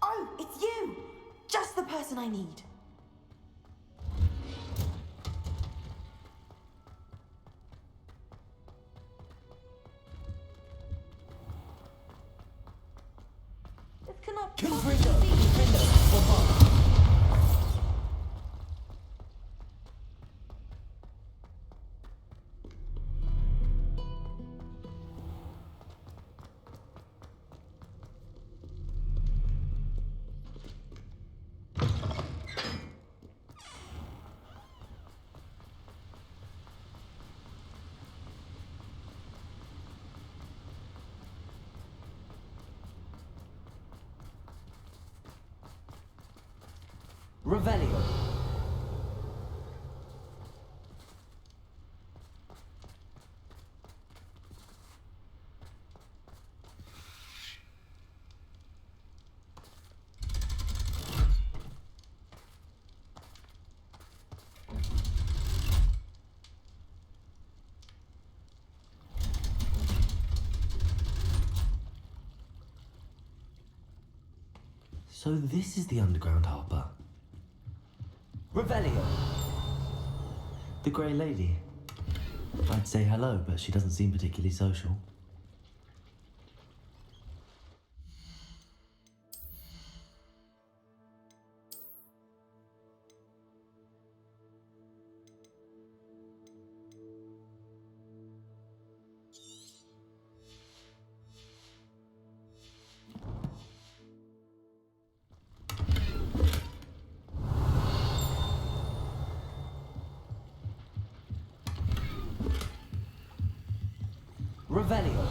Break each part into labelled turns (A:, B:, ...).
A: Oh, it's you! Just the person I need. This cannot possibly be.
B: Revelio. So this is the underground harper. Revelio. The Grey Lady. I'd say hello, but she doesn't seem particularly social. Revelio.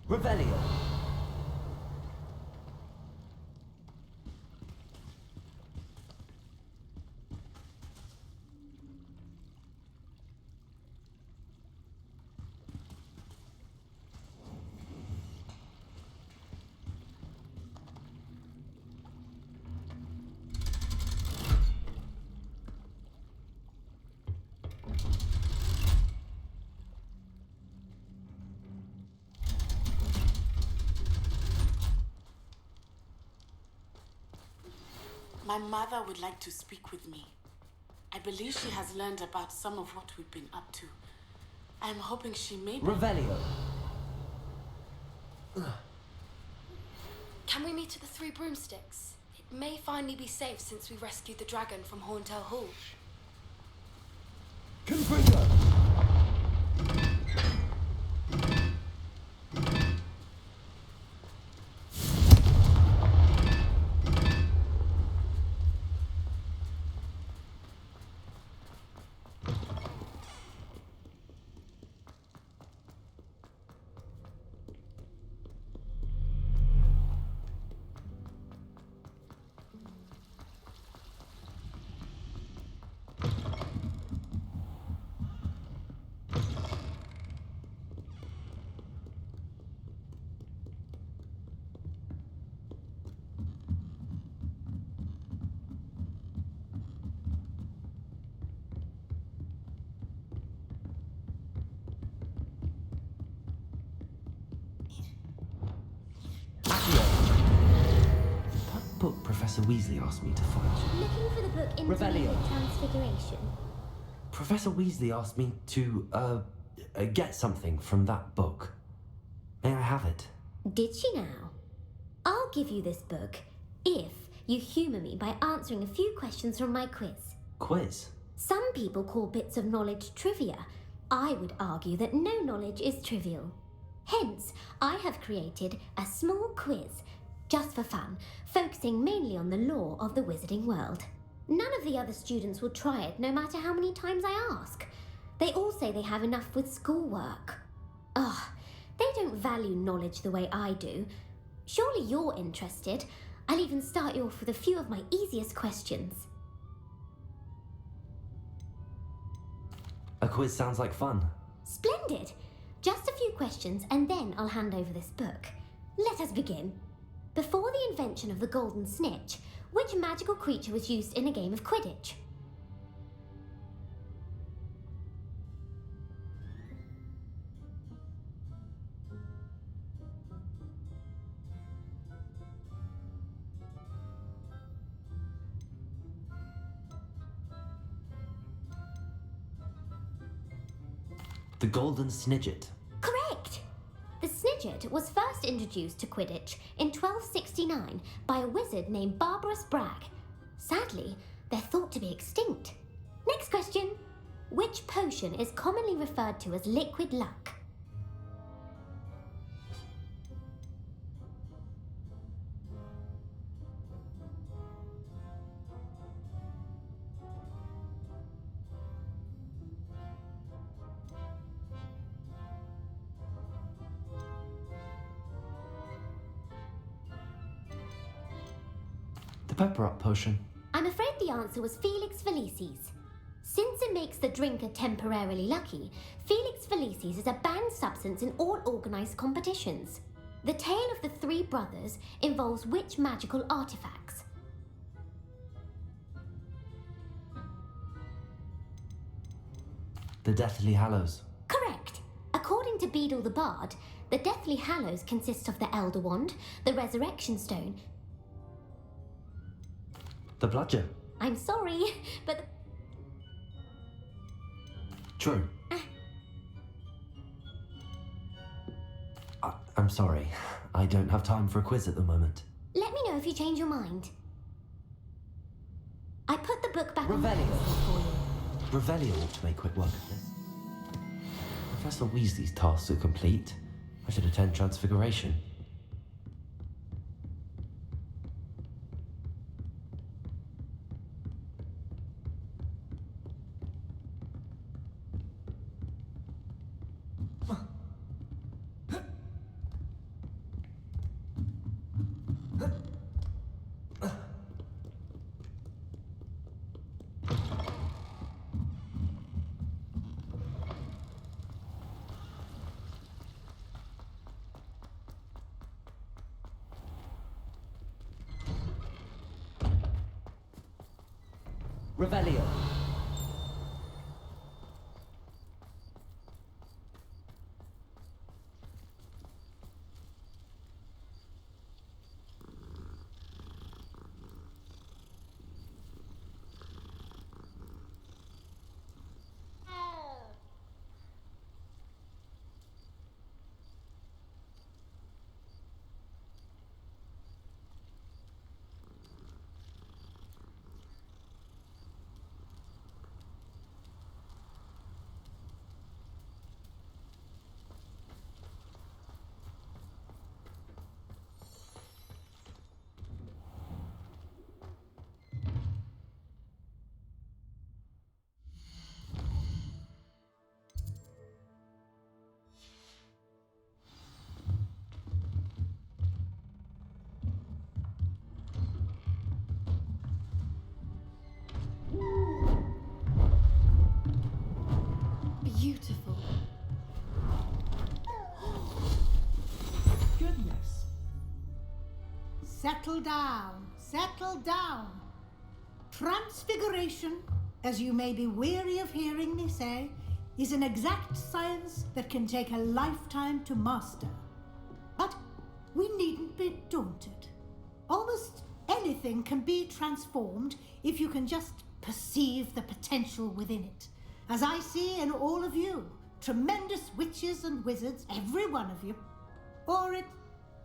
B: Revelio.
C: My mother would like to speak with me. I believe she has learned about some of what we've been up to. I'm hoping she may be...
B: Revelio.
D: Can we meet at the Three Broomsticks? It may finally be safe since we rescued the dragon from Horntail Hall.
B: Confringo. book Professor Weasley asked me to find?
E: Looking for the book
B: Revelio.
E: Intermediate Transfiguration.
B: Professor Weasley asked me to, get something from that book. May I have it?
E: Did she now? I'll give you this book if you humour me by answering a few questions from my quiz.
B: Quiz?
E: Some people call bits of knowledge trivia. I would argue that no knowledge is trivial. Hence, I have created a small quiz, just for fun, focusing mainly on the lore of the wizarding world. None of the other students will try it, no matter how many times I ask. They all say they have enough with schoolwork. Ugh, they don't value knowledge the way I do. Surely you're interested. I'll even start you off with a few of my easiest questions.
B: A quiz sounds like fun.
E: Splendid! Just a few questions and then I'll hand over this book. Let us begin. Before the invention of the golden snitch, which magical creature was used in a game of Quidditch?
B: The Golden Snidget.
E: Correct! The Snidget was first introduced to Quidditch in 1269 by a wizard named Barbarous Bragg. Sadly, they're thought to be extinct. Next question. Which potion is commonly referred to as liquid luck?
B: The Pepper Up potion.
E: I'm afraid the answer was Felix Felicis. Since it makes the drinker temporarily lucky, Felix Felicis is a banned substance in all organised competitions. The tale of the three brothers involves which magical artifacts?
B: The Deathly Hallows.
E: Correct. According to Beedle the Bard, the Deathly Hallows consist of the Elder Wand, the Resurrection Stone.
B: The Bludger.
E: I'm sorry, but
B: True. I'm sorry. I don't have time for a quiz at the moment.
E: let me know if you change your mind. I put the book back on the
B: Revelio.
E: pencil for you.
B: Revelio ought to make quick work of this. Professor Weasley's tasks are complete. I should attend Transfiguration. Revelio.
A: Beautiful.
F: Goodness. Settle down, settle down. Transfiguration, as you may be weary of hearing me say, is an exact science that can take a lifetime to master. But we needn't be daunted. Almost anything can be transformed if you can just perceive the potential within it. As I see in all of you, tremendous witches and wizards, every one of you. Or it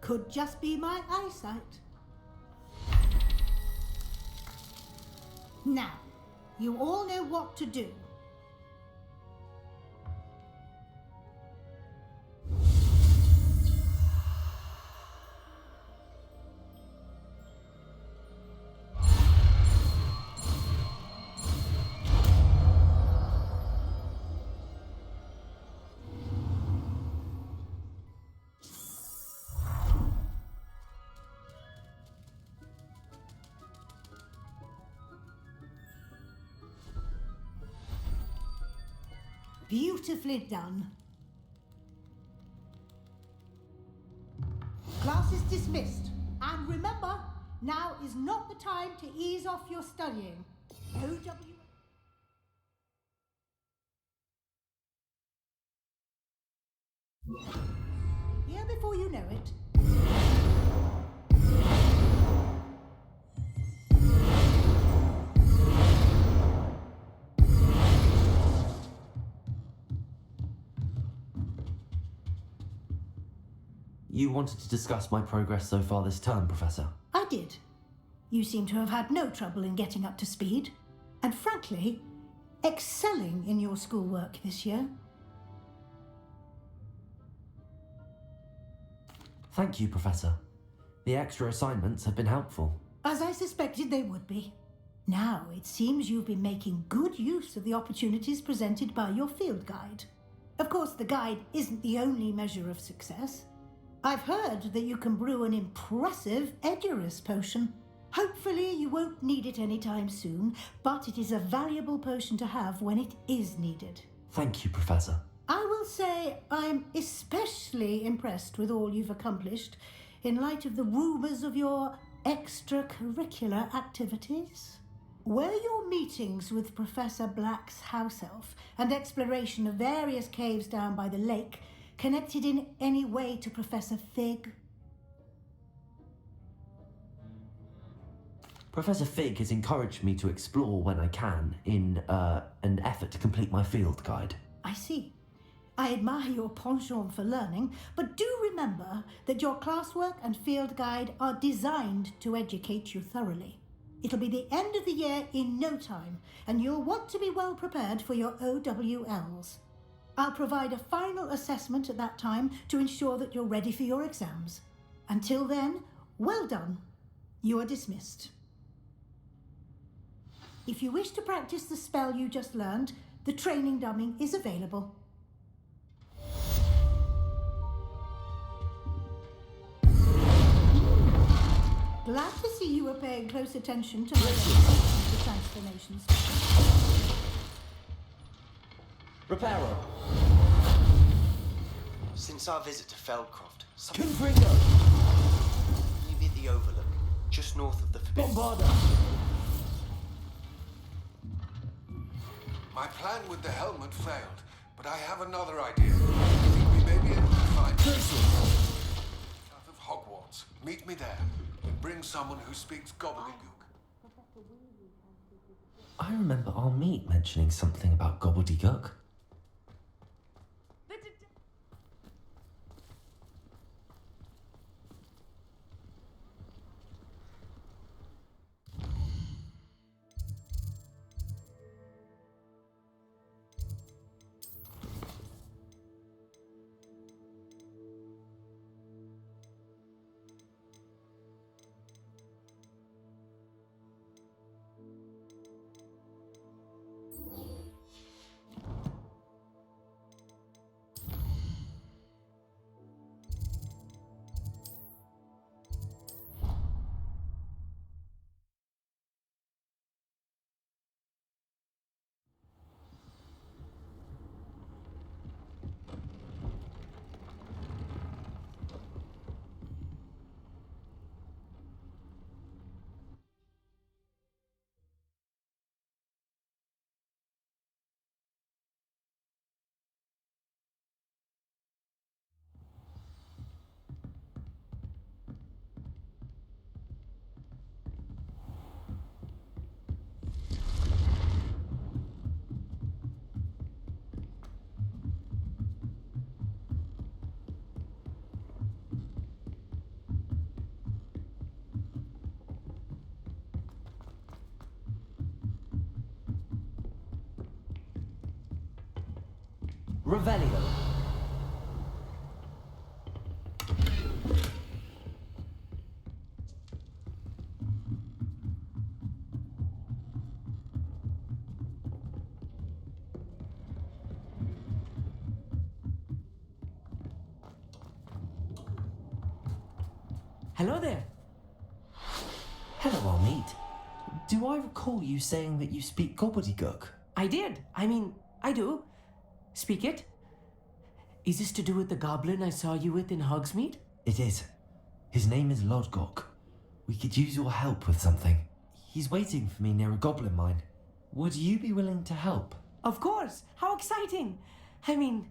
F: could just be my eyesight. Now, you all know what to do. Beautifully done. Class is dismissed. And remember, now is not the time to ease off your studying. OW... Here before you know it.
B: You wanted to discuss my progress so far this term, Professor?
F: I did. You seem to have had no trouble in getting up to speed. And frankly, excelling in your schoolwork this year.
B: Thank you, Professor. The extra assignments have been helpful.
F: As I suspected they would be. Now, it seems you've been making good use of the opportunities presented by your field guide. Of course, the guide isn't the only measure of success. I've heard that you can brew an impressive Edurus potion. Hopefully you won't need it anytime soon, but it is a valuable potion to have when it is needed.
B: Thank you, Professor.
F: I will say I'm especially impressed with all you've accomplished in light of the rumours of your extracurricular activities. Were your meetings with Professor Black's house elf and exploration of various caves down by the lake connected in any way to Professor Fig?
B: Professor Fig has encouraged me to explore when I can in an effort to complete my field guide.
F: I see. I admire your penchant for learning, but do remember that your classwork and field guide are designed to educate you thoroughly. It'll be the end of the year in no time, and you'll want to be well prepared for your OWLs. I'll provide a final assessment at that time to ensure that you're ready for your exams. Until then, well done. You are dismissed. If you wish to practice the spell you just learned, the training dummy is available. Glad to see you were paying close attention to my the transformations.
B: Reparo.
G: Since our visit to Feldcroft, something...
B: Confringo.
G: You meet the Overlook, just north of the Forbidden...
B: Bombarda.
H: My plan with the helmet failed, but I have another idea. I think we may be able to find... South of Hogwarts. Meet me there, and bring someone who speaks gobbledygook.
B: I remember our meet mentioning something about gobbledygook. Revelio.
I: Hello there.
B: Hello, old meat. Do I recall you saying that you speak gobbledygook?
I: I did. I mean, I do. Speak it. Is this to do with the goblin I saw you with in Hogsmeade?
B: It is. His name is Lodgok. We could use your help with something. He's waiting for me near a goblin mine. Would you be willing to help?
I: Of course. How exciting. I mean,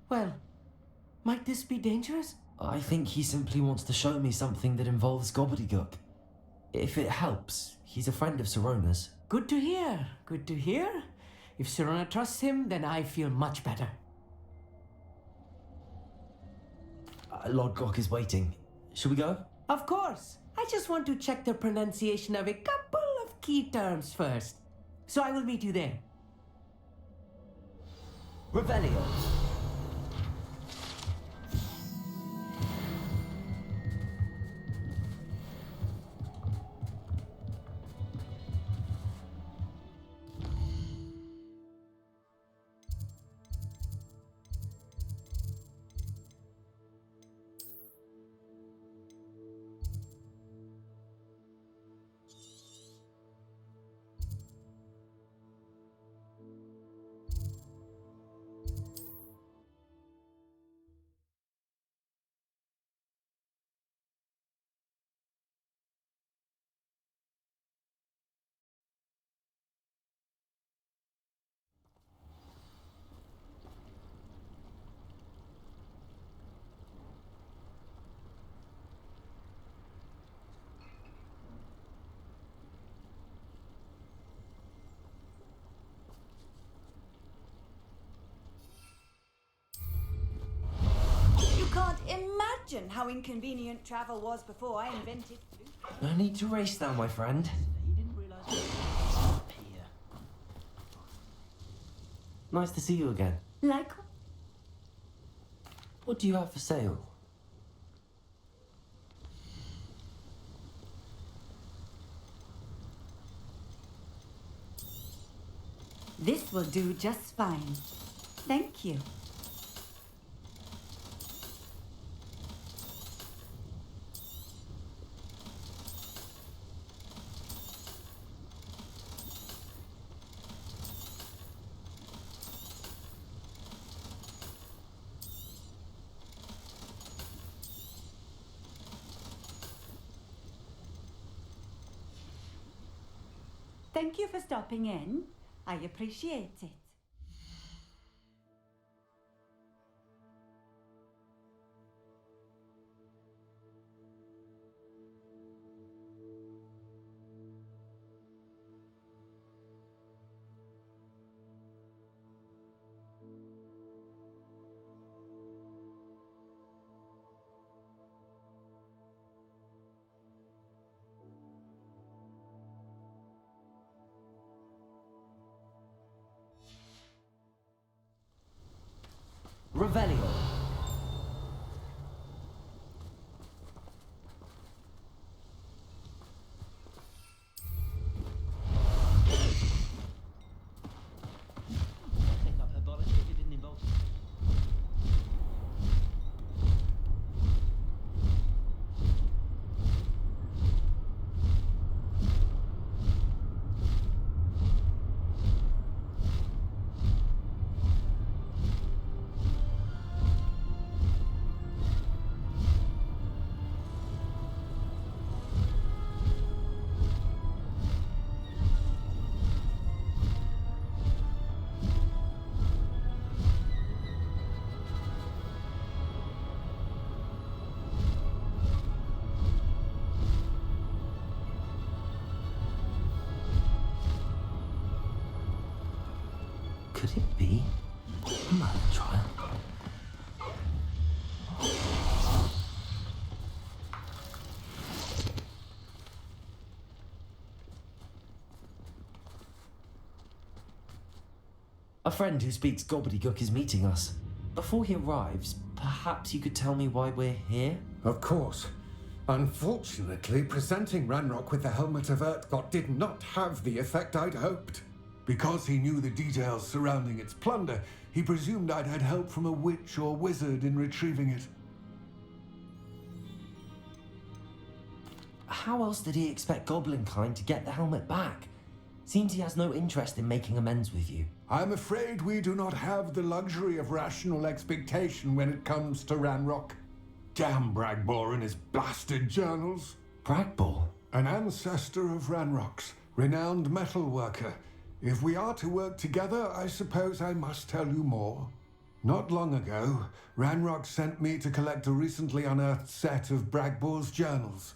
I: well, might this be dangerous?
B: I think he simply wants to show me something that involves gobbledygook. If it helps, he's a friend of Sirona's.
I: Good to hear. Good to hear. If Sirona trusts him, then I feel much better.
B: Lodgok is waiting. Shall we go?
I: Of course. I just want to check the pronunciation of a couple of key terms first. So I will meet you there.
B: Revelio.
A: Can't imagine how inconvenient travel was before I invented flute.
B: No need to race now, my friend.
I: He didn't realize up here.
B: Nice to see you again.
A: Like
B: What do you have for sale?
A: this will do just fine. Thank you. Thank you for stopping in. I appreciate it.
B: Revelio.
I: Pick up her bollock if it didn't involve.
B: Could it be a murder trial? A friend who speaks gobbledygook is meeting us. before he arrives, perhaps you could tell me why we're here?
H: Of course. Unfortunately, presenting Ranrock with the Helmet of Urtkot did not have the effect I'd hoped. Because he knew the details surrounding its plunder, he presumed I'd had help from a witch or wizard in retrieving it.
B: How else did he expect Goblinkind to get the helmet back? Seems he has no interest in making amends with you.
H: I'm afraid we do not have the luxury of rational expectation when it comes to Ranrock. Damn Bragbor and his blasted journals.
B: Bragbor?
H: An ancestor of Ranrock's, renowned metal worker. If we are to work together, I suppose I must tell you more. Not long ago, Ranrock sent me to collect a recently unearthed set of Bragbor's journals.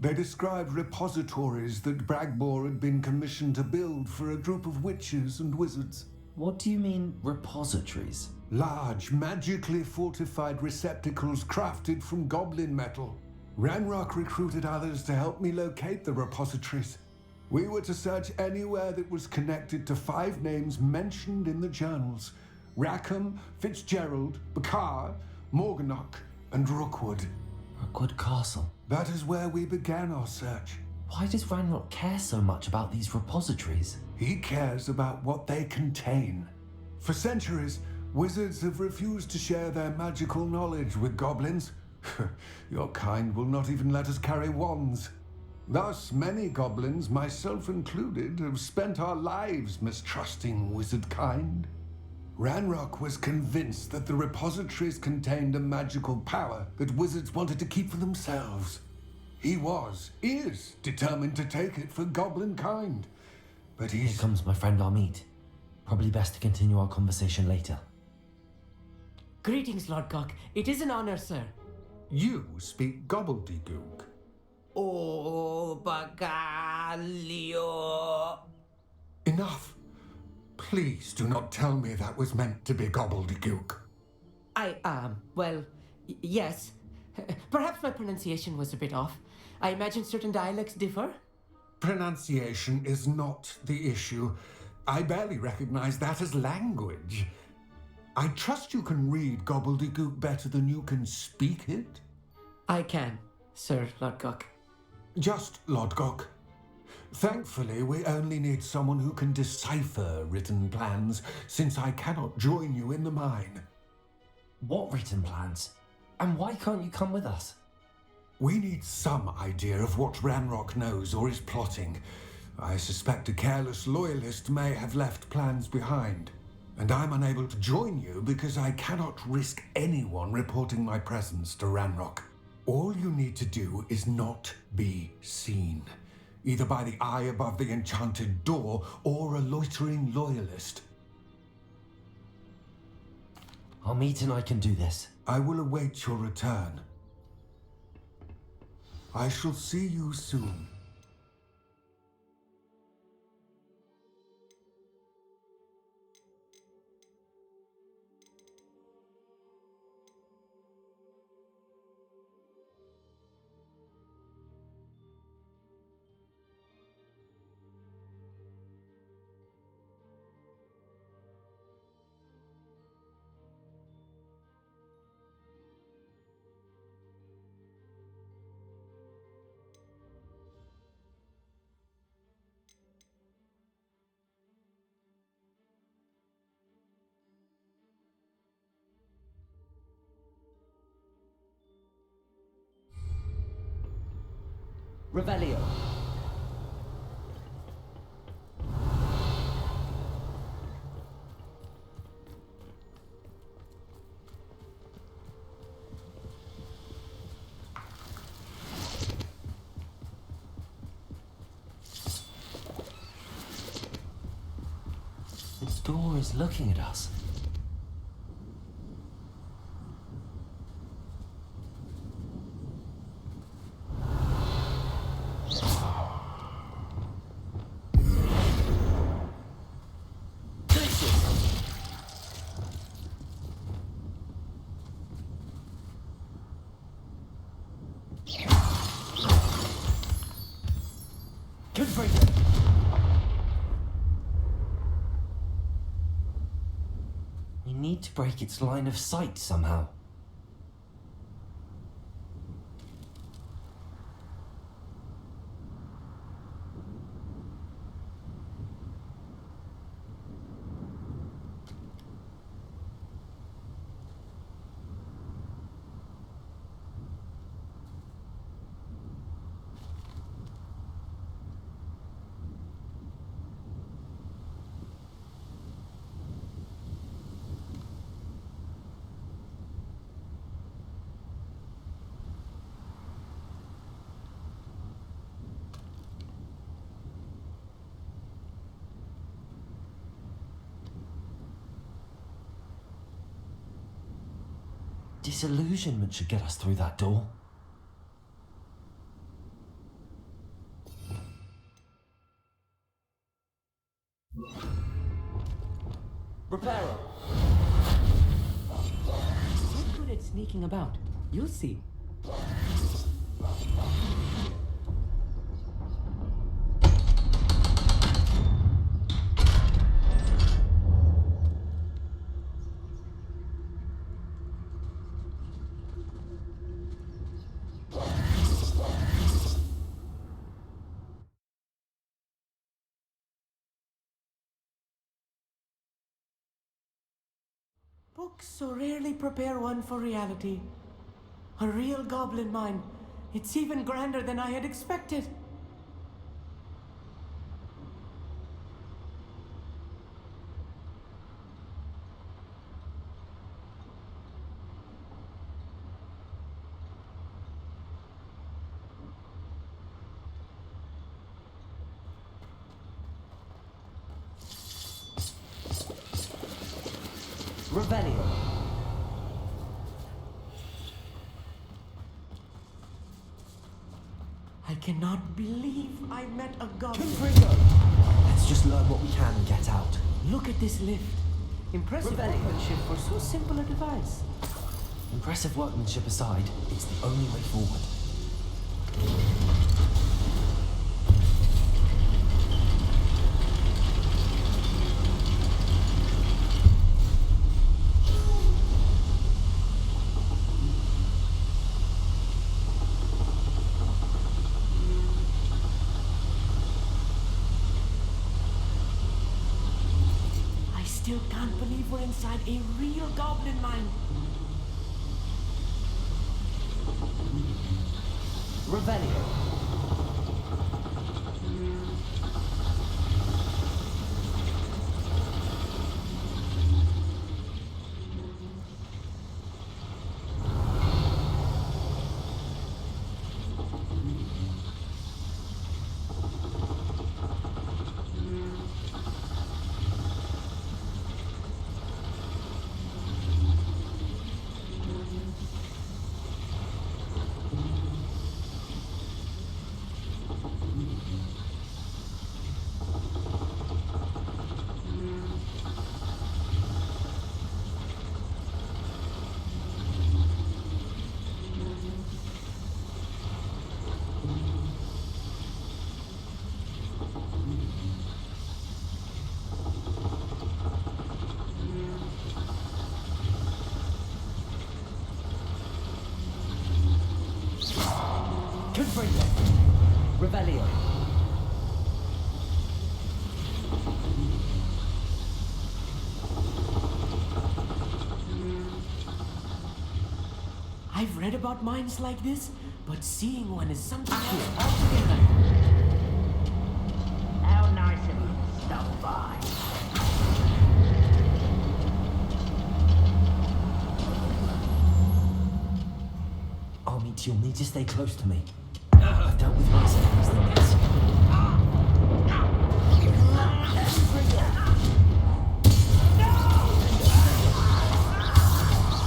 H: They described repositories that Bragbor had been commissioned to build for a group of witches and wizards.
B: What do you mean, repositories?
H: Large, magically fortified receptacles crafted from goblin metal. Ranrock recruited others to help me locate the repositories. We were to search anywhere that was connected to 5 names mentioned in the journals: Rackham, Fitzgerald, Bakar, Morganach, and Rookwood.
B: Rookwood Castle.
H: That is where we began our search.
B: Why does Ranrock care so much about these repositories?
H: He cares about what they contain. For centuries, wizards have refused to share their magical knowledge with goblins. Your kind will not even let us carry wands. Thus, many goblins, myself included, have spent our lives mistrusting wizard kind. Ranrock was convinced that the repositories contained a magical power that wizards wanted to keep for themselves. He is determined to take it for goblin kind. But
B: Here comes my friend Armid. Probably best to continue our conversation later.
I: Greetings, Lord Cock. It is an honor, sir.
H: You speak gobbledygook.
I: Oh, Bagalio.
H: Enough. Please do not tell me that was meant to be gobbledygook.
I: Yes. Perhaps my pronunciation was a bit off. I imagine certain dialects differ.
H: Pronunciation is not the issue. I barely recognize that as language. I trust you can read gobbledygook better than you can speak it?
I: I can, Sir Lodgok.
H: Just Lodgok. Thankfully, we only need someone who can decipher written plans, since I cannot join you in the mine.
B: What written plans? And why can't you come with us?
H: We need some idea of what Ranrock knows or is plotting. I suspect a careless loyalist may have left plans behind. And I'm unable to join you because I cannot risk anyone reporting my presence to Ranrock. All you need to do is not be seen, either by the eye above the enchanted door or a loitering loyalist.
B: Armid and I can do this.
H: I will await your return. I shall see you soon.
I: Revelio.
B: This door is looking at us. need to break its line of sight somehow. Disillusionment should get us through that door.
I: Reparo! So good at sneaking about. You'll see. Books so rarely prepare one for reality. A real goblin mine. It's even grander than I had expected. Revelio. I cannot believe I met a goblin.
B: Let's just learn what we can and get out.
I: Look at this lift. Impressive workmanship for so simple a device.
B: Impressive workmanship aside, it's the only way forward.
I: I still can't believe we're inside a real goblin mine. Revelio. Revelio. I've read about mines like this, but seeing one is something else altogether.
J: How nice of you to stop by.
B: Armit, you'll need to stay close to me. I've dealt with worse enemies than this.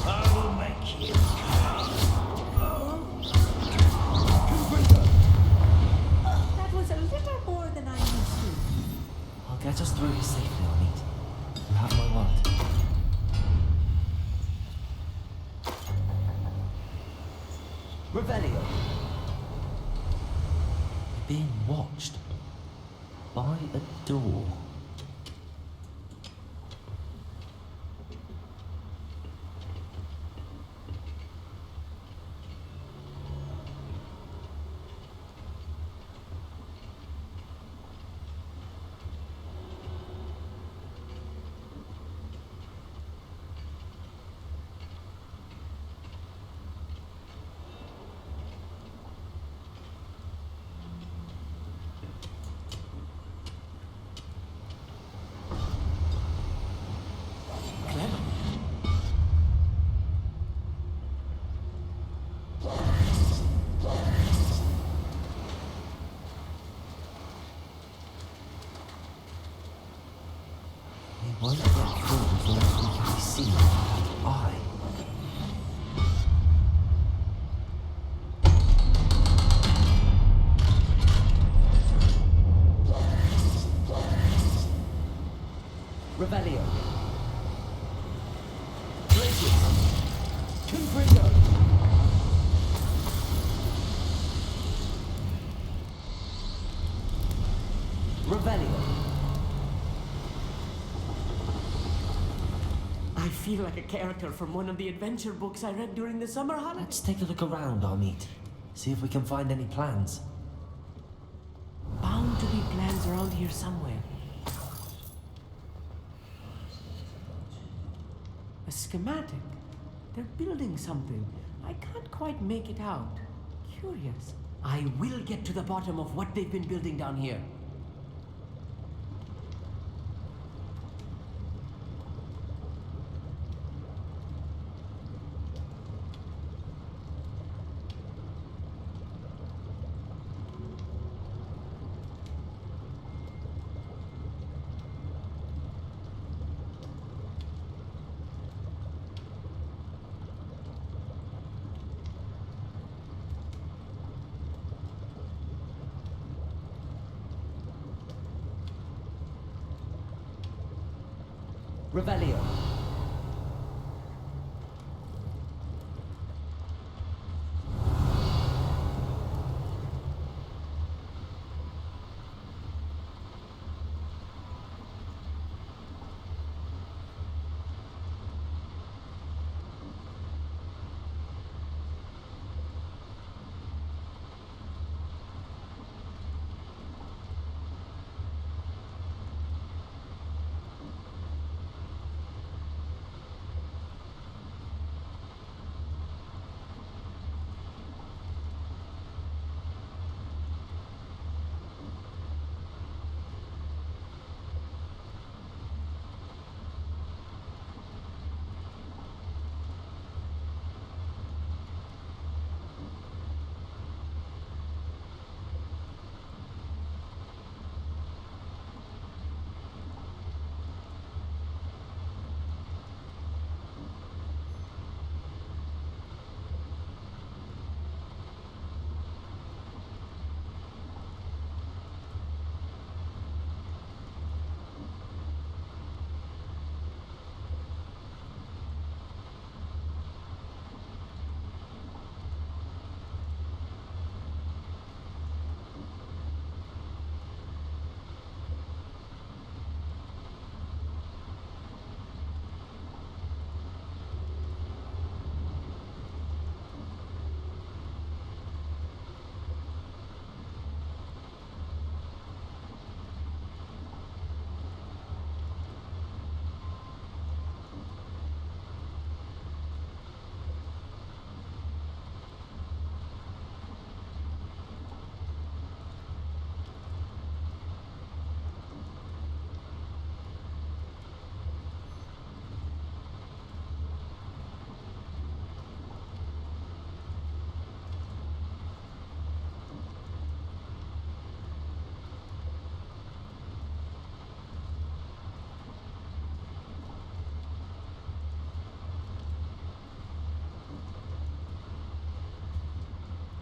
J: I'll make you
F: That was a little more than I used to.
B: I'll get us through this safely, Armit. You have my word.
I: Revelio.
B: Being watched by a door. Revelio.
I: I feel like a character from one of the adventure books I read during the summer holidays.
B: Let's take a look around, Amit. See if we can find any plans.
I: Bound to be plans around here somewhere. A schematic. They're building something. I can't quite make it out. Curious. I will get to the bottom of what they've been building down here.
B: Revelio.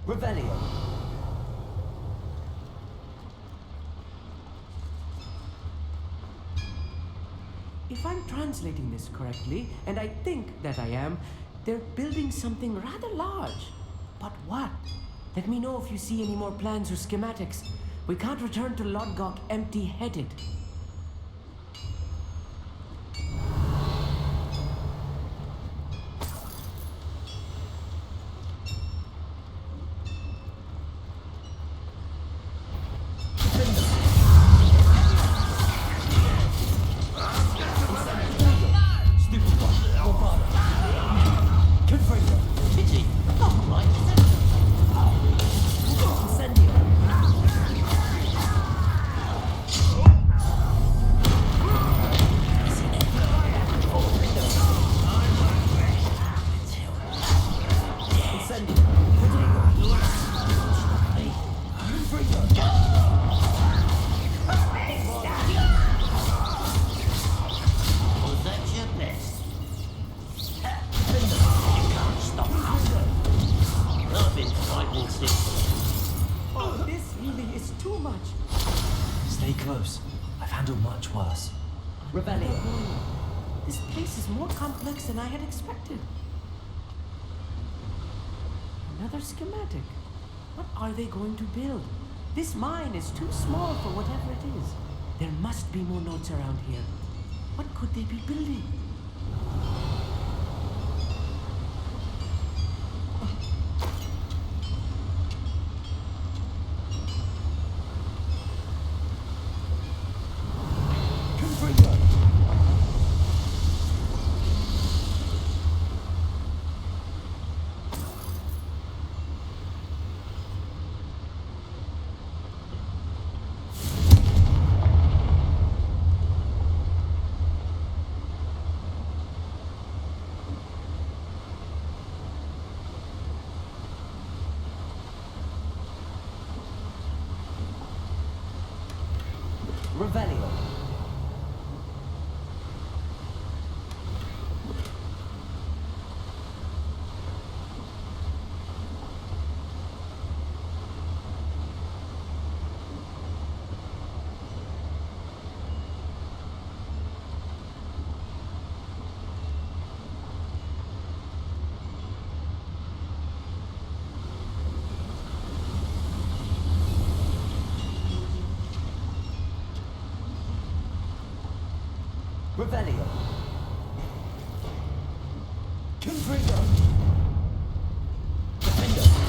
B: Revelio.
I: If I'm translating this correctly, and I think that I am, they're building something rather large. But what? Let me know if you see any more plans or schematics. We can't return to Lodgok empty-headed. Oh, this really is too much.
B: Stay close. I've handled much worse.
I: Revelio. This place is more complex than I had expected. Another schematic. What are they going to build? This mine is too small for whatever it is. There must be more notes around here. What could they be building? Revelio. Revelio. Confringo. Defendo.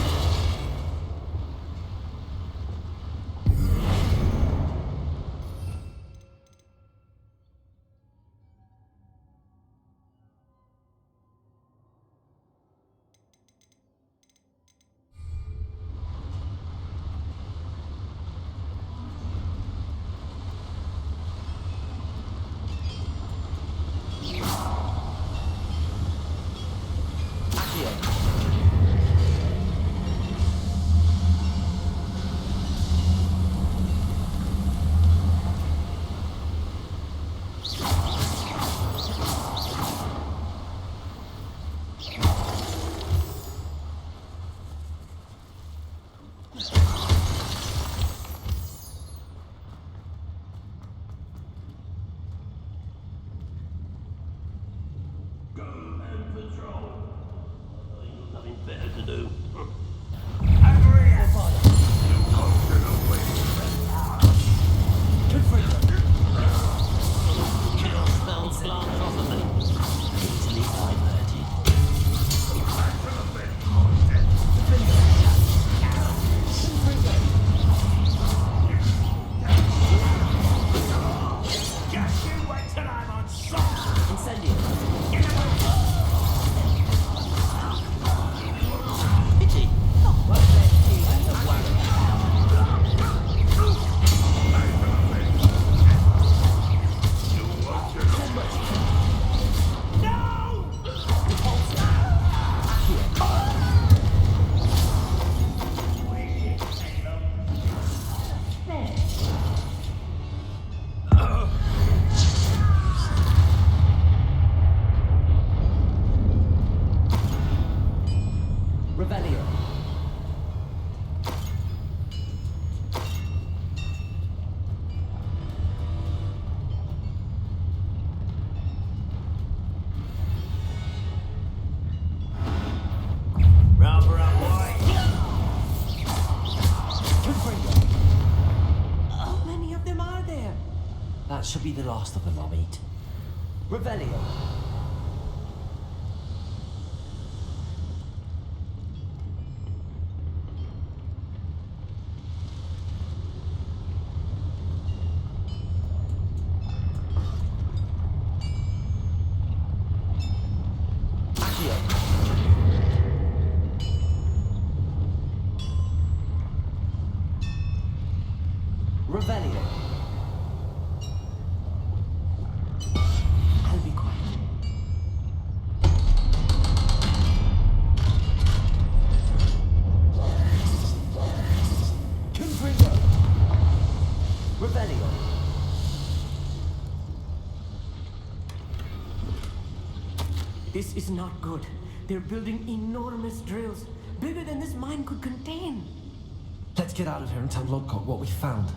I: That should be the last of them I'll meet. Revelio. Revelio. I'll be quiet. Confringo. Revelio. This is not good. They're building enormous drills, bigger than this mine could contain.
B: Let's get out of here and tell Lodcock what we found.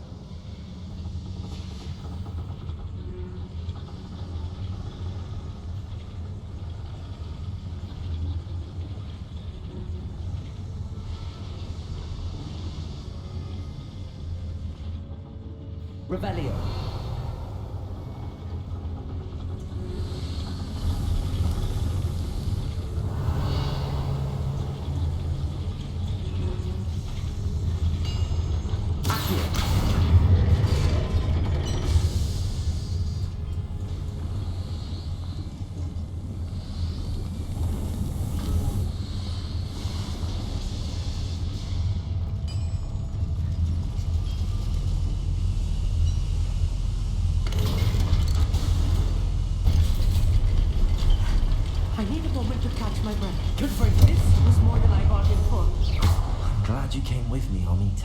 B: Revelio. glad you came with me, Amit.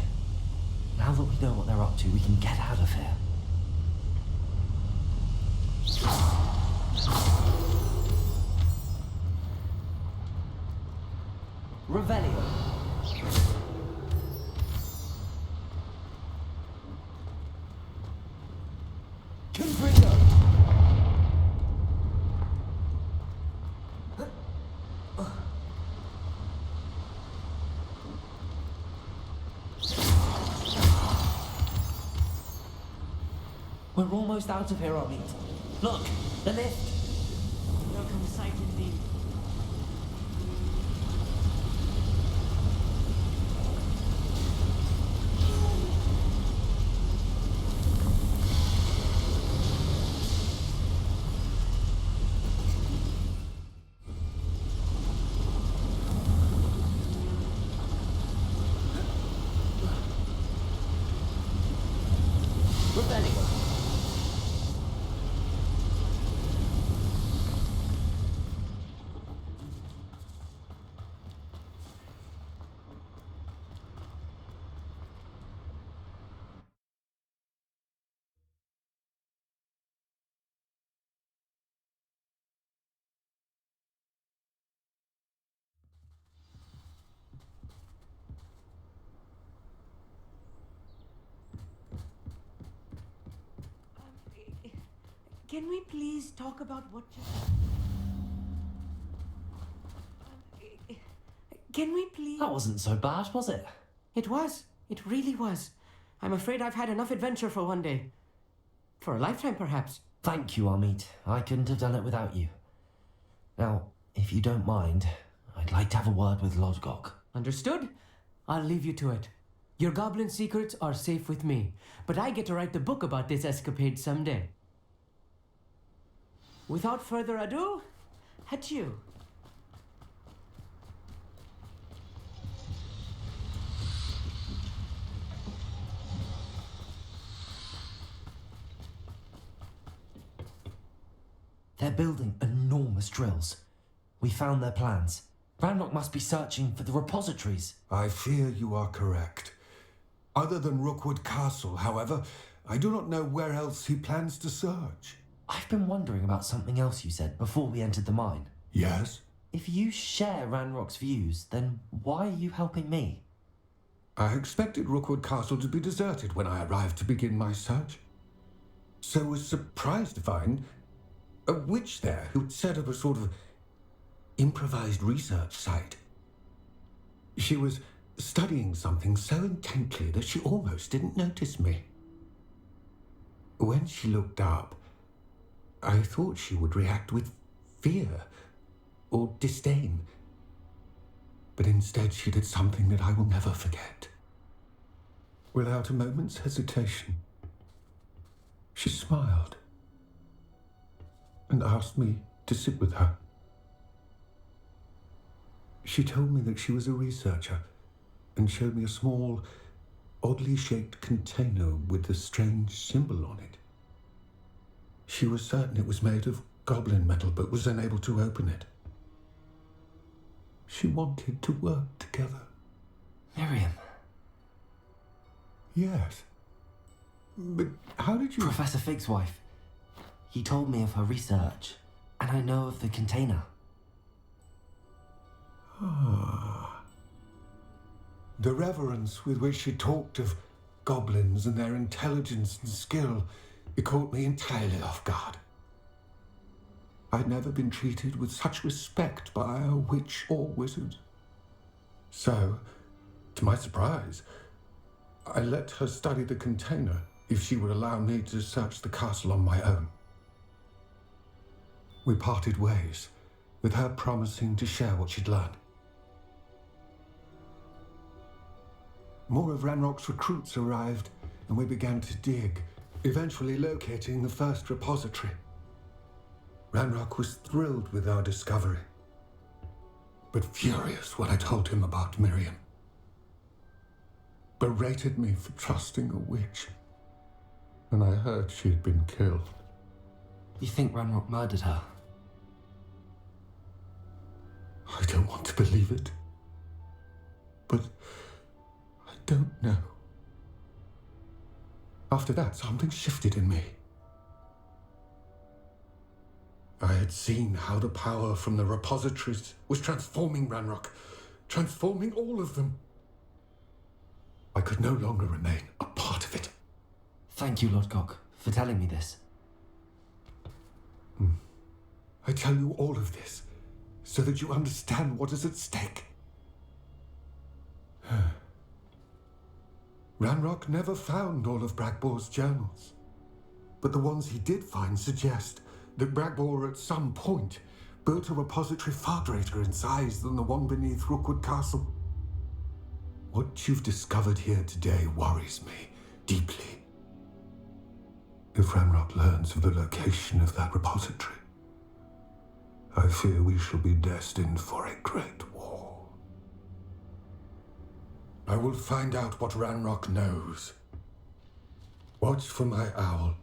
B: Now that we know what they're up to, we can get out of here. Revelio. Confringo. We're almost out of here, Amit. Look, the lift.
I: Welcome sight indeed. Can we please talk about what just... Can we please...
B: That wasn't so bad, was it?
I: It was. It really was. I'm afraid I've had enough adventure for one day. For a lifetime, perhaps.
B: Thank you, Amit. I couldn't have done it without you. Now, if you don't mind, I'd like to have a word with Lodgok.
I: Understood? I'll leave you to it. Your goblin secrets are safe with me, but I get to write the book about this escapade someday. Without further ado, adieu.
B: They're building enormous drills. We found their plans. Ranrock must be searching for the repositories.
H: I fear you are correct. Other than Rookwood Castle, however, I do not know where else he plans to search.
B: I've been wondering about something else you said before we entered the mine.
H: Yes?
B: If you share Ranrock's views, then why are you helping me?
H: I expected Rookwood Castle to be deserted when I arrived to begin my search. So was surprised to find a witch there who'd set up a sort of improvised research site. She was studying something so intently that she almost didn't notice me. When she looked up, I thought she would react with fear or disdain. But instead she did something that I will never forget. Without a moment's hesitation, she smiled and asked me to sit with her. She told me that she was a researcher and showed me a small, oddly shaped container with a strange symbol on it. She was certain it was made of goblin metal, but was unable to open it. She wanted to work together.
B: Miriam.
H: Yes. But how did you...
B: Professor Fig's wife. He told me of her research, and I know of the container.
H: Ah. The reverence with which she talked of goblins and their intelligence and skill, it caught me entirely off guard. I'd never been treated with such respect by a witch or wizard. So, to my surprise, I let her study the container if she would allow me to search the castle on my own. We parted ways, with her promising to share what she'd learned. More of Ranrock's recruits arrived, and we began to dig, eventually locating the first repository. Ranrock was thrilled with our discovery, but furious when I told him about Miriam. Berated me for trusting a witch, and I heard she had been killed.
B: You think Ranrock murdered her?
H: I don't want to believe it, but don't know. After that, something shifted in me. I had seen how the power from the repositories was transforming Ranrock, transforming all of them. I could no longer remain a part of it.
B: Thank you, Lord Gok, for telling me this.
H: I tell you all of this so that you understand what is at stake. Ranrock never found all of Bragbor's journals, but the ones he did find suggest that Bragbor at some point built a repository far greater in size than the one beneath Rookwood Castle. What you've discovered here today worries me deeply. If Ranrock learns of the location of that repository, I fear we shall be destined for a great war. I will find out what Ranrock knows. Watch for my owl.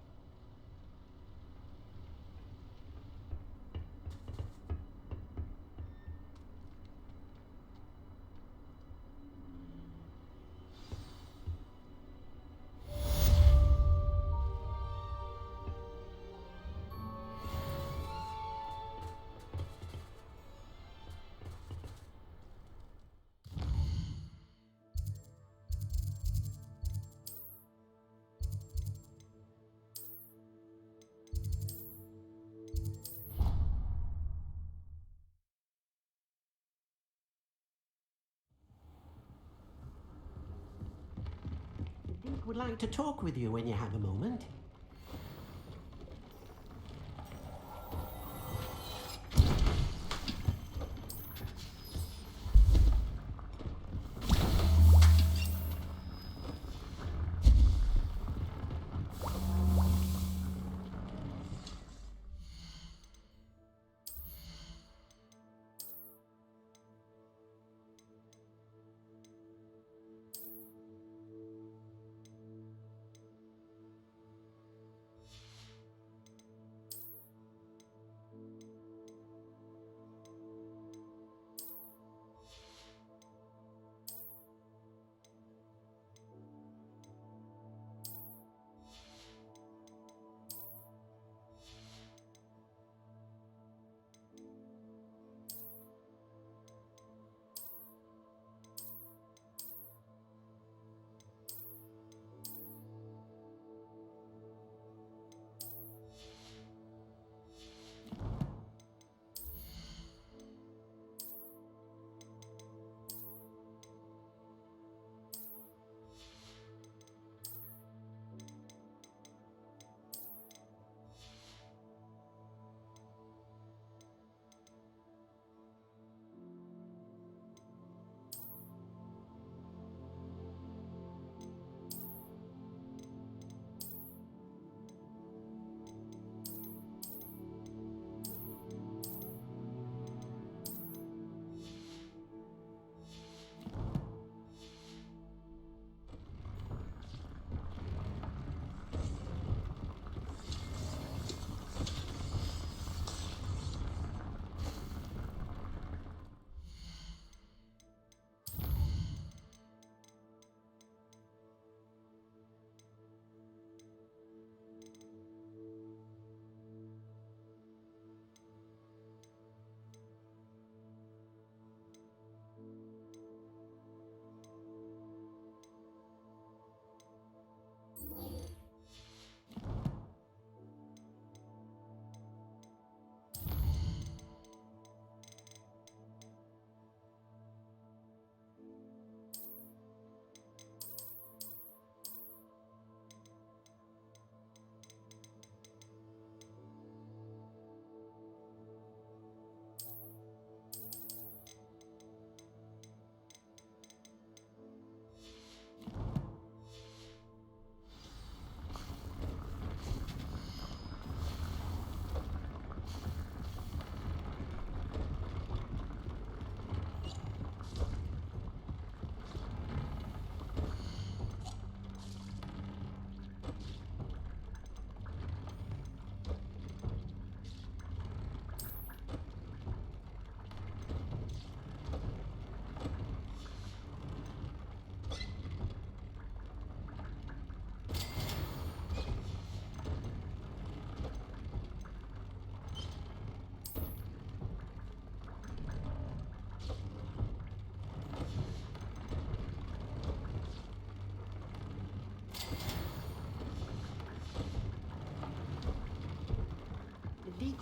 K: Would like to talk with you when you have a moment.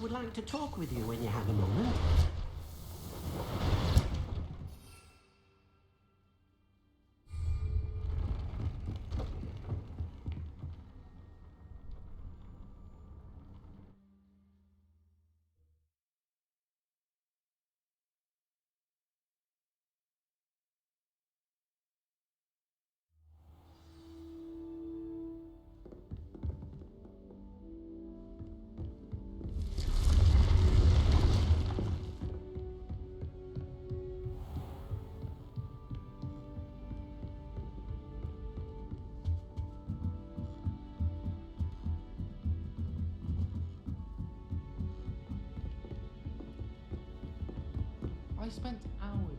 K: would like to talk with you when you have a moment.
I: I spent hours.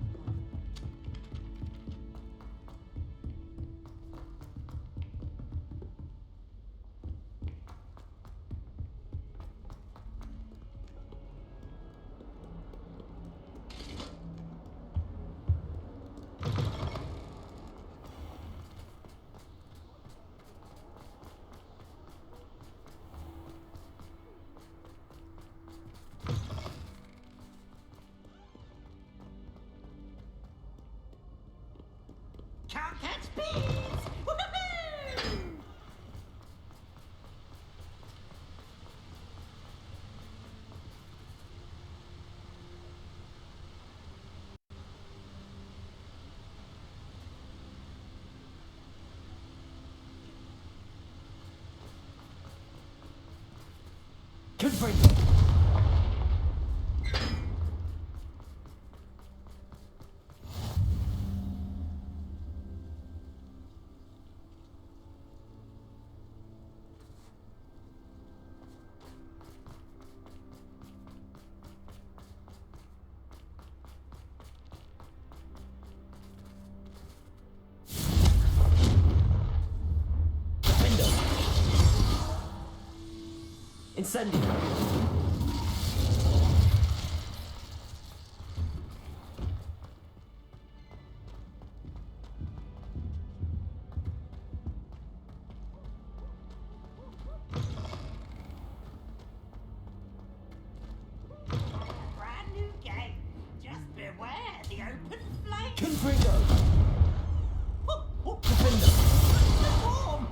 J: Can't catch bees! Woohoo!
B: Confringo! Incendio!
J: Brand new game. Just beware the open flame.
B: Confringo!
J: Oh,
B: Defender!
J: warm.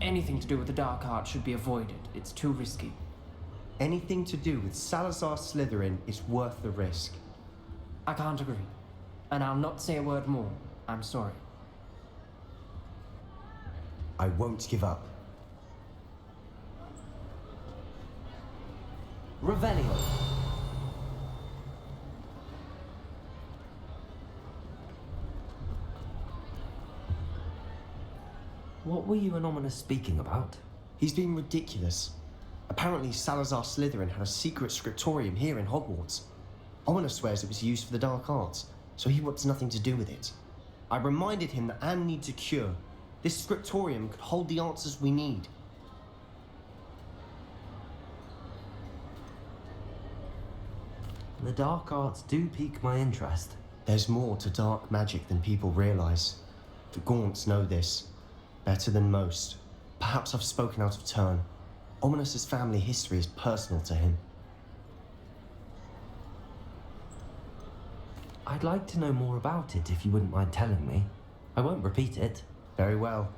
I: Anything to do with the dark art should be avoided. It's too risky.
L: Anything to do with Salazar Slytherin is worth the risk.
I: I can't agree. And I'll not say a word more. I'm sorry.
L: I won't give up.
B: Revelio! What were you and Ominous speaking about?
L: He's being ridiculous. Apparently Salazar Slytherin had a secret scriptorium here in Hogwarts. Ominous swears it was used for the dark arts, so he wants nothing to do with it. I reminded him that Anne needs a cure. This scriptorium could hold the answers we need.
B: The dark arts do pique my interest.
L: There's more to dark magic than people realise. The Gaunts know this. Better than most. Perhaps I've spoken out of turn. Ominous's family history is personal to him.
B: I'd like to know more about it if you wouldn't mind telling me. I won't repeat it.
L: Very well.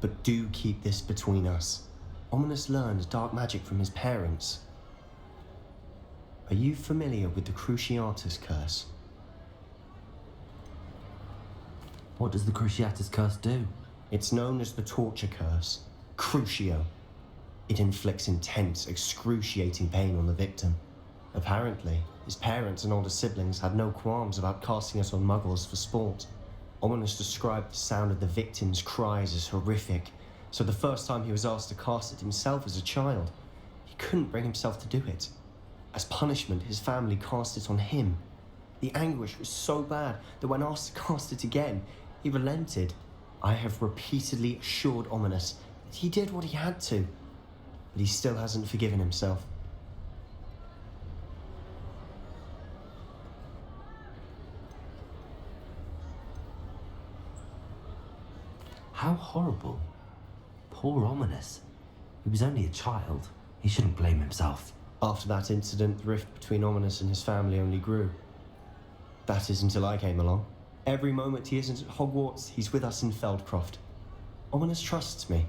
L: But do keep this between us. Ominous learned dark magic from his parents. Are you familiar with the Cruciatus Curse?
B: What does the Cruciatus Curse do?
L: It's known as the Torture Curse. Crucio. It inflicts intense, excruciating pain on the victim. Apparently, his parents and older siblings had no qualms about casting it on muggles for sport. Ominous described the sound of the victim's cries as horrific, so the first time he was asked to cast it himself as a child, he couldn't bring himself to do it. As punishment, his family cast it on him. The anguish was so bad that when asked to cast it again, he relented. I have repeatedly assured Ominous that he did what he had to, but he still hasn't forgiven himself.
B: How horrible. Poor Ominous. He was only a child. He shouldn't blame himself.
L: After that incident, the rift between Ominous and his family only grew. That is until I came along. Every moment he isn't at Hogwarts, he's with us in Feldcroft. Ominous trusts me.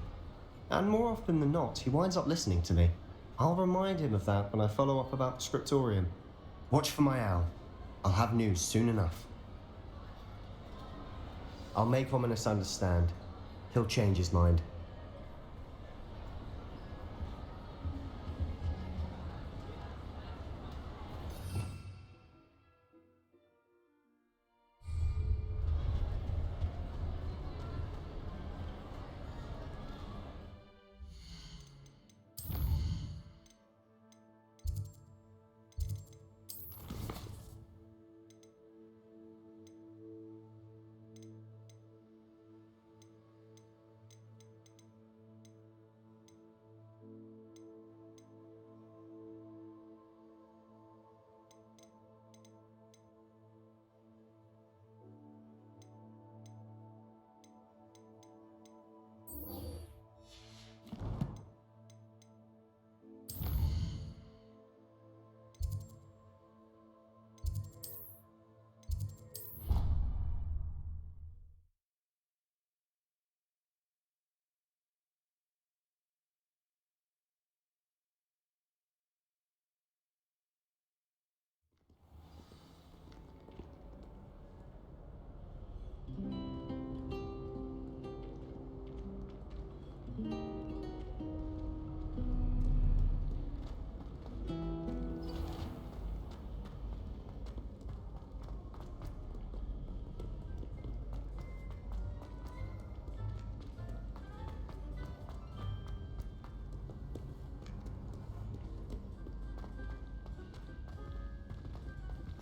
L: And more often than not, he winds up listening to me. I'll remind him of that when I follow up about the scriptorium. Watch for my owl. I'll have news soon enough. I'll make Ominous understand. He'll change his mind.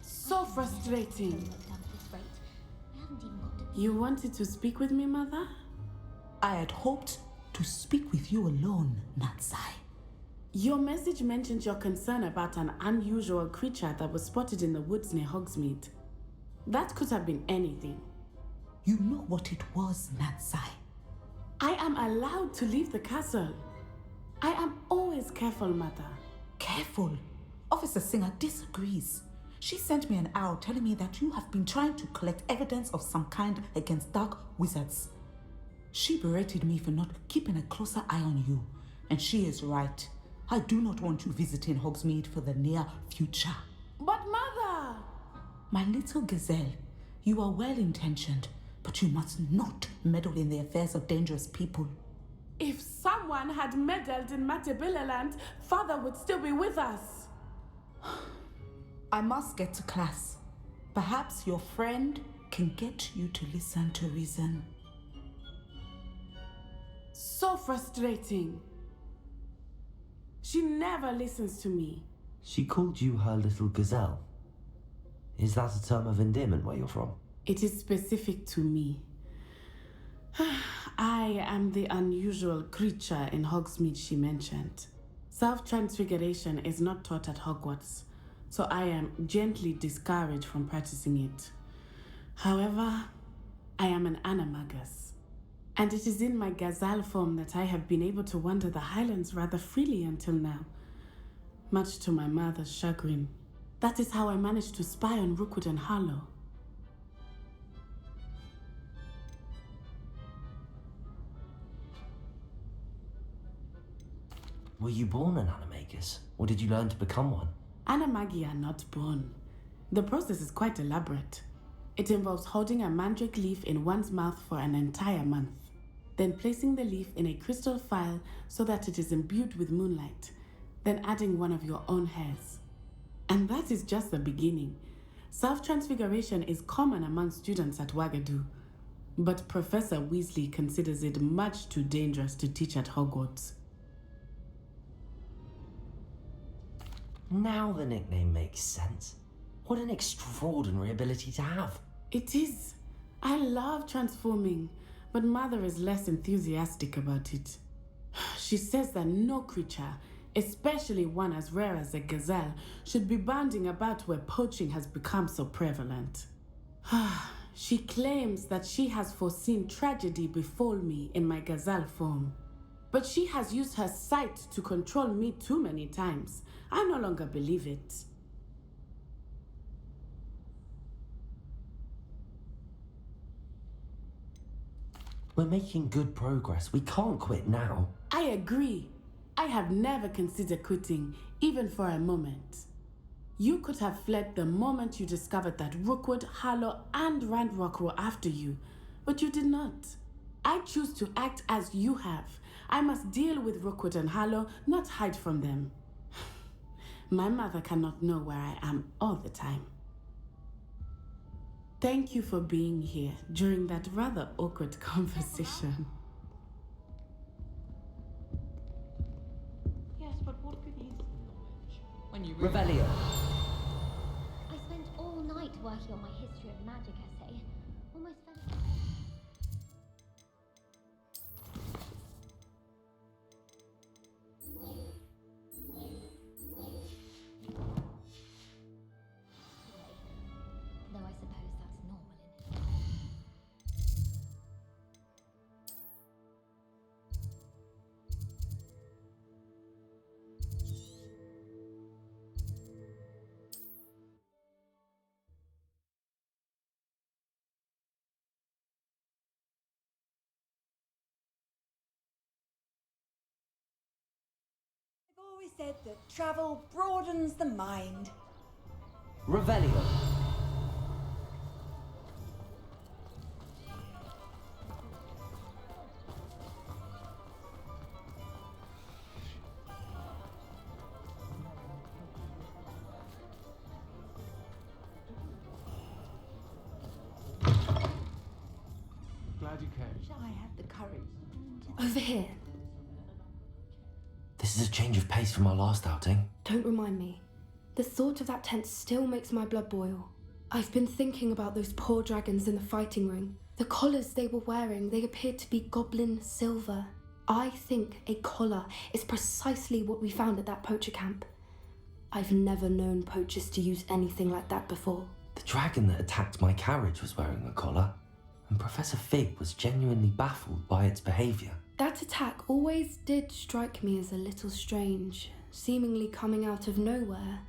C: So frustrating. You wanted to speak with me, Mother?
J: I had hoped to speak with you alone, Natsai.
C: Your message mentioned your concern about an unusual creature that was spotted in the woods near Hogsmeade. That could have been anything.
J: You know what it was, Natsai.
C: I am allowed to leave the castle. I am always careful, Mother.
J: Careful? Officer Singer disagrees. She sent me an owl telling me that you have been trying to collect evidence of some kind against dark wizards. She berated me for not keeping a closer eye on you, and she is right. I do not want you visiting Hogsmeade for the near future.
C: But Mother!
J: My little gazelle, you are well-intentioned, but you must not meddle in the affairs of dangerous people.
C: If someone had meddled in Matabeleland, Father would still be with us.
J: I must get to class. Perhaps your friend can get you to listen to reason.
C: So frustrating. She never listens to me.
B: She called you her little gazelle. Is that a term of endearment where you're from?
C: It is specific to me. I am the unusual creature in Hogsmeade she mentioned. Self-transfiguration is not taught at Hogwarts, so I am gently discouraged from practicing it. However, I am an animagus, and it is in my gazelle form that I have been able to wander the Highlands rather freely until now, much to my mother's chagrin. That is how I managed to spy on Rookwood and Harlow.
B: Were you born an animagus, or did you learn to become one?
C: Animagi are not born. The process is quite elaborate. It involves holding a mandrake leaf in one's mouth for an entire month, then placing the leaf in a crystal phial so that it is imbued with moonlight, then adding one of your own hairs. And that is just the beginning. Self-transfiguration is common among students at Wagadu, but Professor Weasley considers it much too dangerous to teach at Hogwarts.
B: Now the nickname makes sense. What an extraordinary ability to have.
C: It is. I love transforming, but Mother is less enthusiastic about it. She says that no creature, especially one as rare as a gazelle, should be bounding about where poaching has become so prevalent. She claims that she has foreseen tragedy befall me in my gazelle form. But she has used her sight to control me too many times. I no longer believe it.
B: We're making good progress. We can't quit now.
C: I agree. I have never considered quitting, even for a moment. You could have fled the moment you discovered that Rookwood, Harlow, and Randrock were after you, but you did not. I choose to act as you have. I must deal with Rookwood and Harlow, not hide from them. My mother cannot know where I am all the time. Thank you for being here during that rather awkward conversation.
M: Yes, but what good is knowledge when you
I: Revelio.
E: I spent all night working on my history of magic essay. Almost fell asleep. Though I suppose that's normal in it.
A: I've always said that travel broadens the mind.
I: Revelio.
M: Glad you came.
A: I had the courage.
D: Over here.
B: This is a change of pace from our last outing.
D: Don't remind me. The thought of that tent still makes my blood boil. I've been thinking about those poor dragons in the fighting ring. The collars they were wearing, they appeared to be goblin silver. I think a collar is precisely what we found at that poacher camp. I've never known poachers to use anything like that before.
B: The dragon that attacked my carriage was wearing a collar, and Professor Fig was genuinely baffled by its behaviour.
D: That attack always did strike me as a little strange, seemingly coming out of nowhere.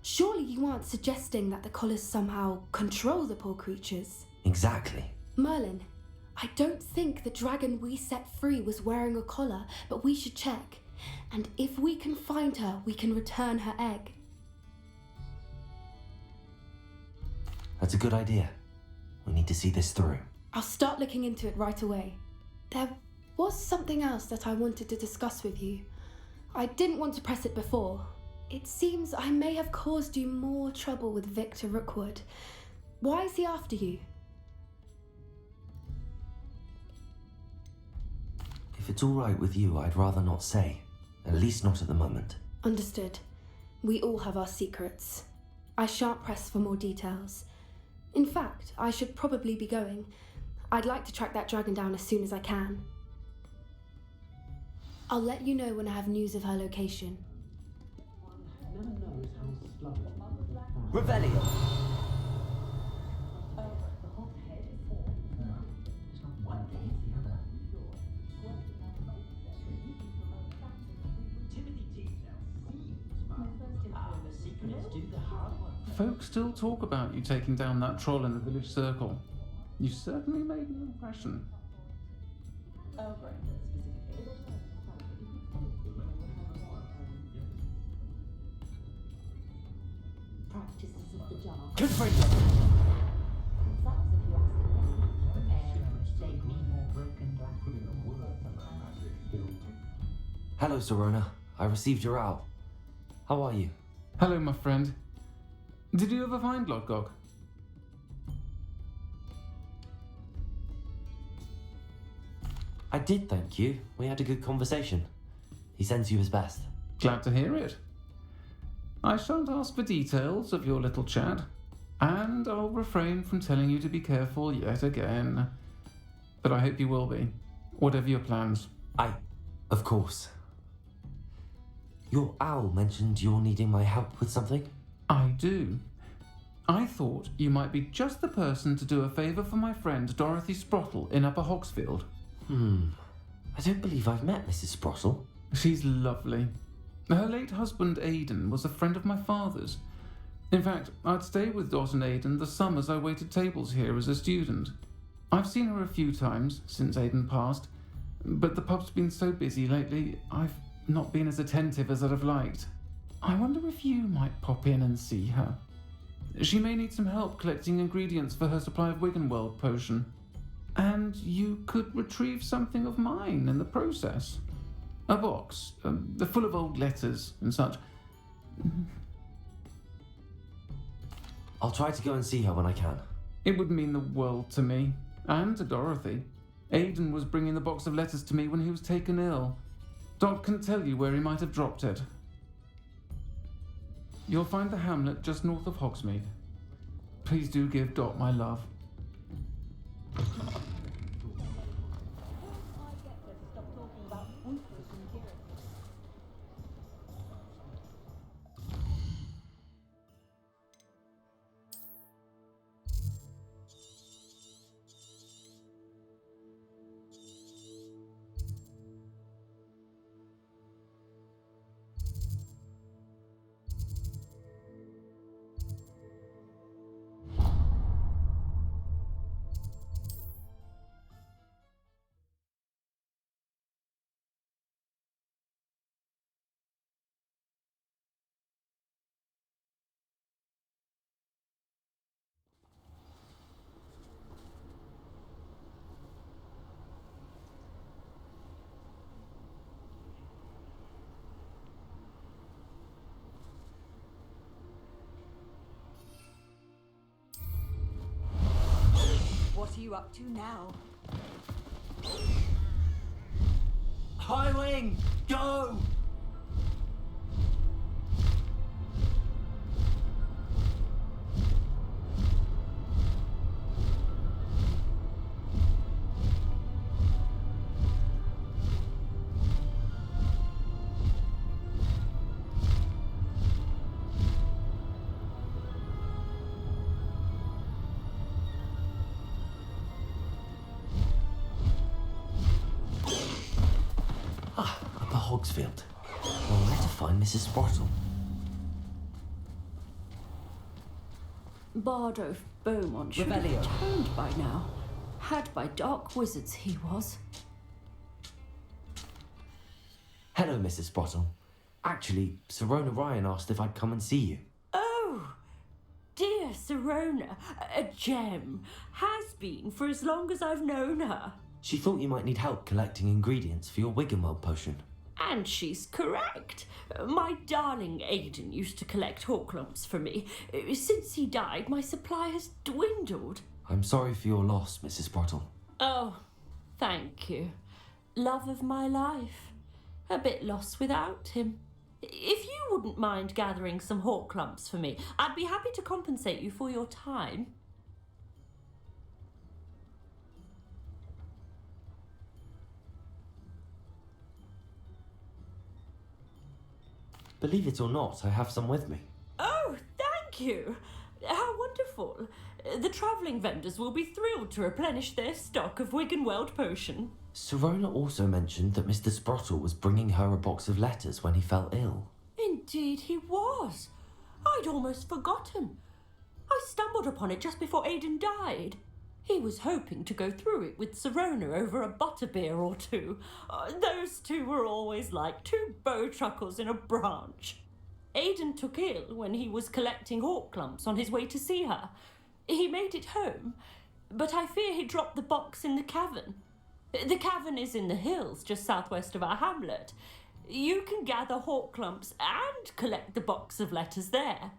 D: Surely you aren't suggesting that the collars somehow control the poor creatures?
B: Exactly.
D: Merlin, I don't think the dragon we set free was wearing a collar, but we should check. And if we can find her, we can return her egg.
B: That's a good idea. We need to see this through.
D: I'll start looking into it right away. There was something else that I wanted to discuss with you. I didn't want to press it before. It seems I may have caused you more trouble with Victor Rookwood. Why is he after you?
B: If it's all right with you, I'd rather not say. At least not at the moment.
D: Understood. We all have our secrets. I shan't press for more details. In fact, I should probably be going. I'd like to track that dragon down as soon as I can. I'll let you know when I have news of her location.
I: Revelio.
M: Folks still talk about you taking down that troll in the village circle. You certainly made an impression.
N: Practices of the jar.
I: Confringo.
B: Hello, Sorona. I received your owl. How are you?
M: Hello, my friend. Did you ever find Lodgok?
B: I did, thank you. We had a good conversation. He sends you his best.
M: Glad to hear it. I shan't ask for details of your little chat, and I'll refrain from telling you to be careful yet again. But I hope you will be, whatever your plans.
B: Of course. Your owl mentioned you're needing my help with something?
M: I do. I thought you might be just the person to do a favour for my friend Dorothy Sprottle in Upper Hogsfield.
B: I don't believe I've met Mrs. Sprottle.
M: She's lovely. Her late husband, Aidan, was a friend of my father's. In fact, I'd stay with Dot and Aidan the summers I waited tables here as a student. I've seen her a few times since Aidan passed, but the pub's been so busy lately, I've not been as attentive as I'd have liked. I wonder if you might pop in and see her. She may need some help collecting ingredients for her supply of Wiggenweld potion. And you could retrieve something of mine in the process. A box, full of old letters and such.
B: I'll try to go and see her when I can.
M: It would mean the world to me, and to Dorothy. Aidan was bringing the box of letters to me when he was taken ill. Dot can tell you where he might have dropped it. You'll find the hamlet just north of Hogsmeade. Please do give Dot my love.
A: What are you up to now?
B: High Wing, go! Upper Hogsfield. Well, where to find Mrs. Sprottle?
O: Bardo Beaumont should have returned by now. Had by dark wizards he was.
B: Hello, Mrs. Sprottle. Actually, Sirona Ryan asked if I'd come and see you.
O: Oh, dear Sirona, a gem. Has been for as long as I've known her.
B: She thought you might need help collecting ingredients for your Wiggenweld potion.
O: And she's correct. My darling Aidan used to collect Horklumps for me. Since he died, my supply has dwindled.
B: I'm sorry for your loss, Mrs. Sprottle.
O: Oh, thank you. Love of my life. A bit lost without him. If you wouldn't mind gathering some Horklumps for me, I'd be happy to compensate you for your time.
B: Believe it or not, I have some with me.
O: Oh, thank you. How wonderful. The travelling vendors will be thrilled to replenish their stock of Wiggenweld potion.
B: Sirona also mentioned that Mr. Sprottle was bringing her a box of letters when he fell ill.
O: Indeed he was. I'd almost forgotten. I stumbled upon it just before Aidan died. He was hoping to go through it with Sirona over a butterbeer or two. Those two were always like two bowtruckles in a branch. Aidan took ill when he was collecting Horklumps on his way to see her. He made it home, but I fear he dropped the box in the cavern. The cavern is in the hills just southwest of our hamlet. You can gather Horklumps and collect the box of letters there.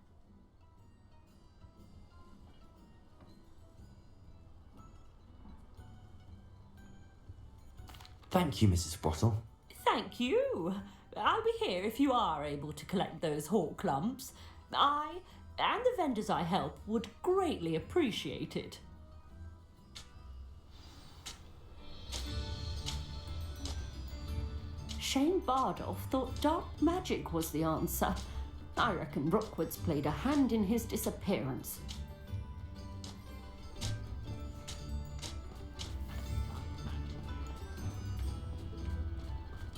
B: Thank you, Mrs. Sprottle.
O: Thank you. I'll be here if you are able to collect those Horklumps. I and the vendors I help would greatly appreciate it. Shane Bardolph thought dark magic was the answer. I reckon Rookwood's played a hand in his disappearance.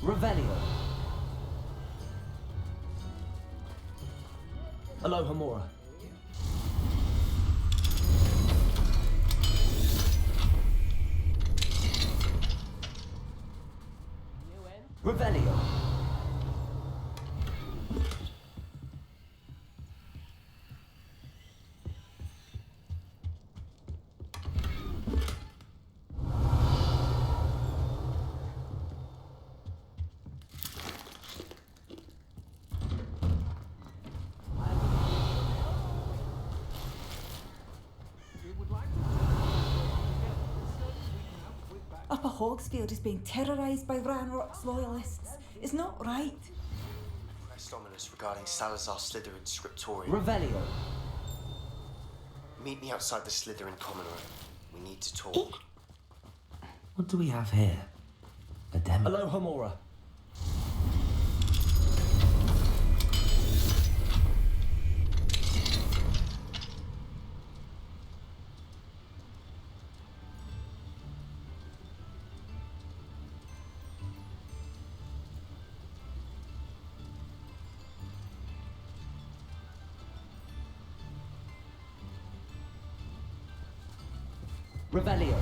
B: Revelio. Alohomora. Revelio.
P: Upper Hogsfield is being terrorised by Ranrock's loyalists. It's not right.
L: Pressed ominous regarding Salazar Slytherin's scriptorium.
B: Revelio.
L: Meet me outside the Slytherin common room. We need to talk.
B: What do we have here? A demo? Alohomora. Revelio.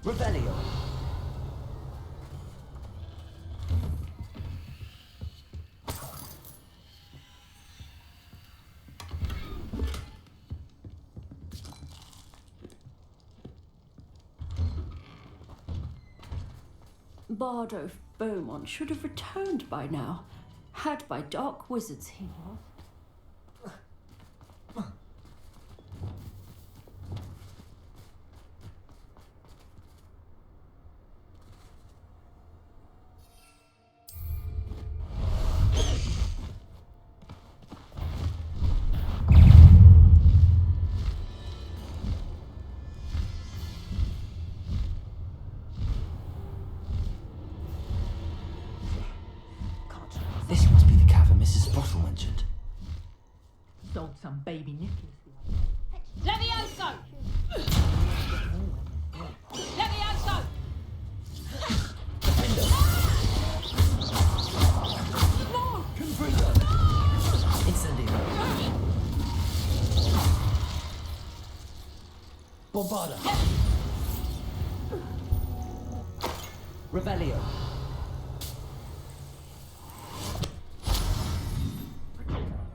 B: Revelio.
O: Bardo Beaumont should have returned by now. Had by dark wizards he was.
B: This must be the cavern Mrs. Sprottle mentioned.
N: Sold some baby Nicholas.
Q: Levioso! Levioso!
B: No! Confringo! Incendio! Bombarda! Revelio!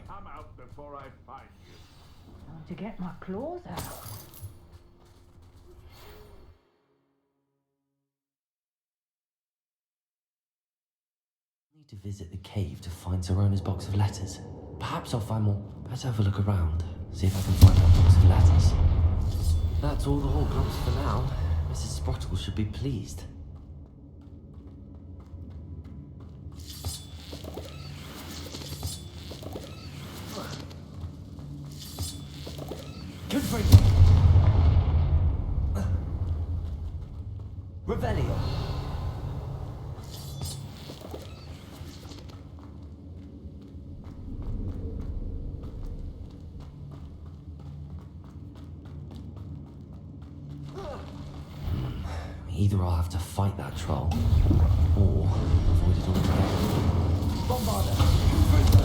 R: Come out before I find you.
N: Time to get my claws out.
B: Need to visit the cave to find Zerona's box of letters. Perhaps I'll find more. Let's have a look around, see if I can find that box of letters. That's all the Horcrux for now. Mrs. Sprottle should be pleased. Confringo! Revelio! Either I'll have to fight that troll, or avoid it altogether. Bombarda! Confringo!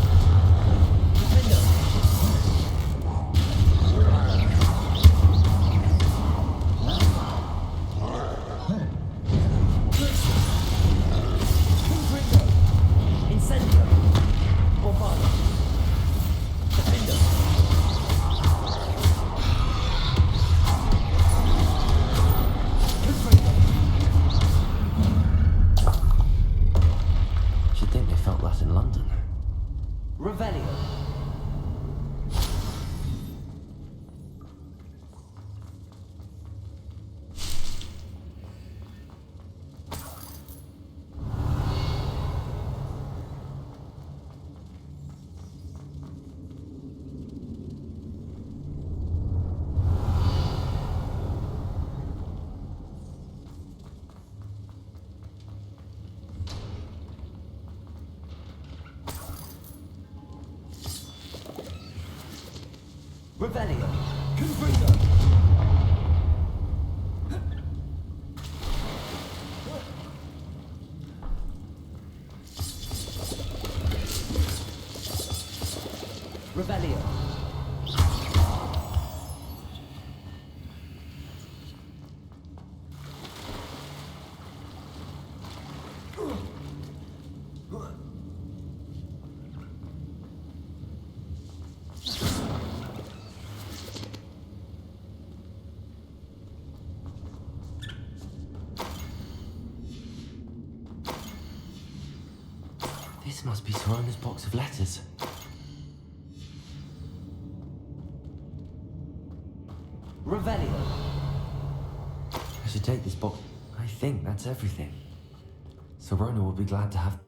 B: Incendio! Bombarda! Defendo! Revelio.
S: Confringo.
B: Revelio. This must be Sorona's box of letters. Revelio. I should take this box. I think that's everything. Sorona will be glad to have...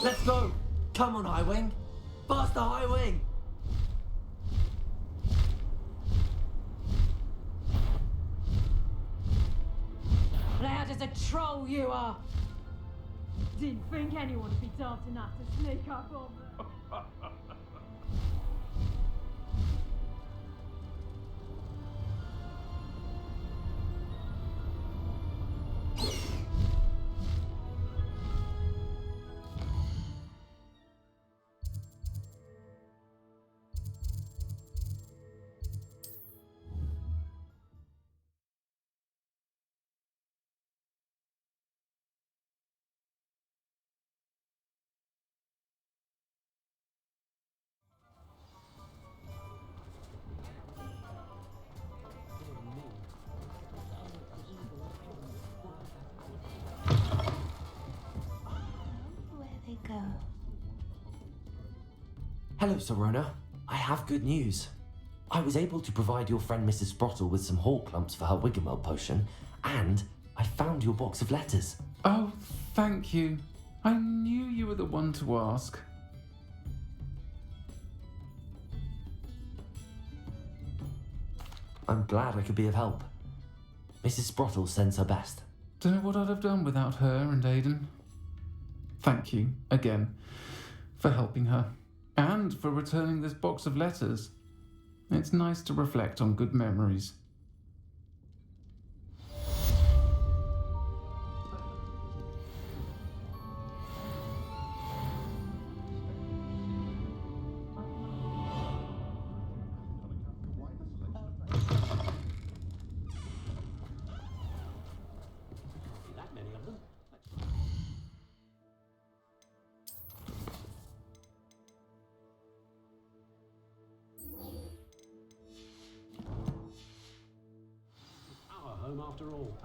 B: Let's go! Come on, High Wing! Bust the High Wing!
Q: Loud as a troll you are! Didn't think anyone would be daft enough to sneak up on me.
A: Go.
B: Hello, Sorona. I have good news. I was able to provide your friend Mrs. Sprottle with some hawk lumps for her Wiggamel potion, and I found your box of letters.
M: Oh, thank you. I knew you were the one to ask.
B: I'm glad I could be of help. Mrs. Sprottle sends her best.
M: Don't know what I'd have done without her and Aidan. Thank you, again, for helping her, and for returning this box of letters. It's nice to reflect on good memories.
K: Home after all.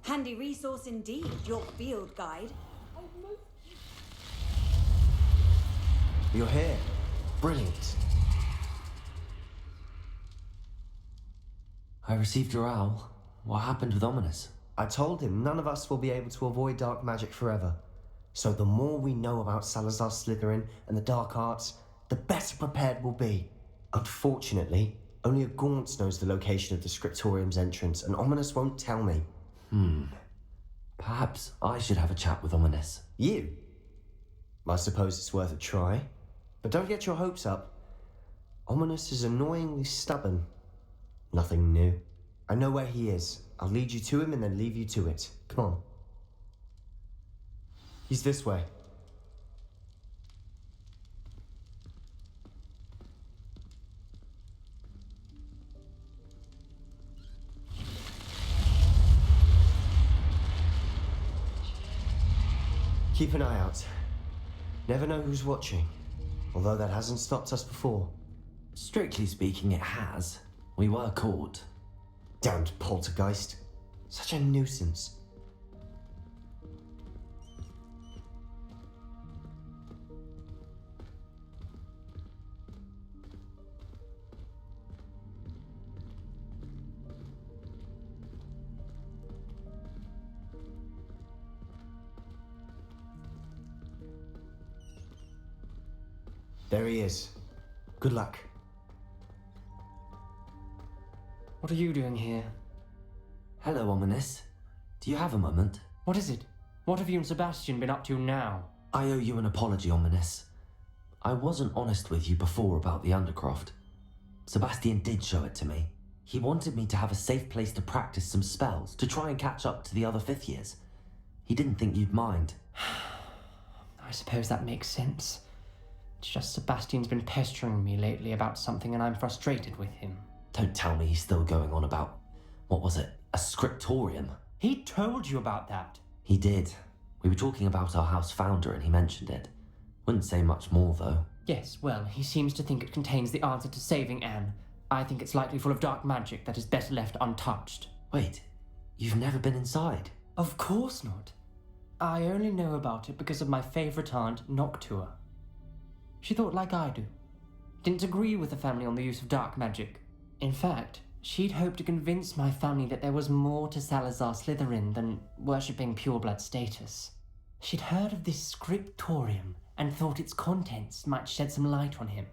P: Handy resource indeed, your field guide.
L: You're here. Brilliant.
B: I received your owl. What happened with Ominous?
L: I told him none of us will be able to avoid dark magic forever. So the more we know about Salazar Slytherin and the dark arts, the better prepared we'll be. Unfortunately, only a Gaunt knows the location of the Scriptorium's entrance, and Ominous won't tell me.
B: Perhaps I should have a chat with Ominous.
L: You? I suppose it's worth a try. But don't get your hopes up. Ominous is annoyingly stubborn. Nothing new. I know where he is. I'll lead you to him and then leave you to it. Come on. He's this way. Keep an eye out. Never know who's watching. Although that hasn't stopped us before.
B: Strictly speaking, it has. We were caught.
L: Damned poltergeist. Such a nuisance. There he is. Good luck.
S: What are you doing here?
B: Hello, Ominous. Do you have a moment?
S: What is it? What have you and Sebastian been up to now?
B: I owe you an apology, Ominous. I wasn't honest with you before about the Undercroft. Sebastian did show it to me. He wanted me to have a safe place to practice some spells, to try and catch up to the other 5th years. He didn't think you'd mind.
S: I suppose that makes sense. It's just Sebastian's been pestering me lately about something and I'm frustrated with him.
B: Don't tell me he's still going on about, what was it, a scriptorium?
S: He told you about that.
B: He did. We were talking about our house founder and he mentioned it. Wouldn't say much more though.
S: Yes, well, he seems to think it contains the answer to saving Anne. I think it's likely full of dark magic that is better left untouched.
B: Wait, you've never been inside?
S: Of course not. I only know about it because of my favourite aunt, Noctua. She thought like I do. Didn't agree with the family on the use of dark magic. In fact, she'd hoped to convince my family that there was more to Salazar Slytherin than worshipping pureblood status. She'd heard of this scriptorium and thought its contents might shed some light on him.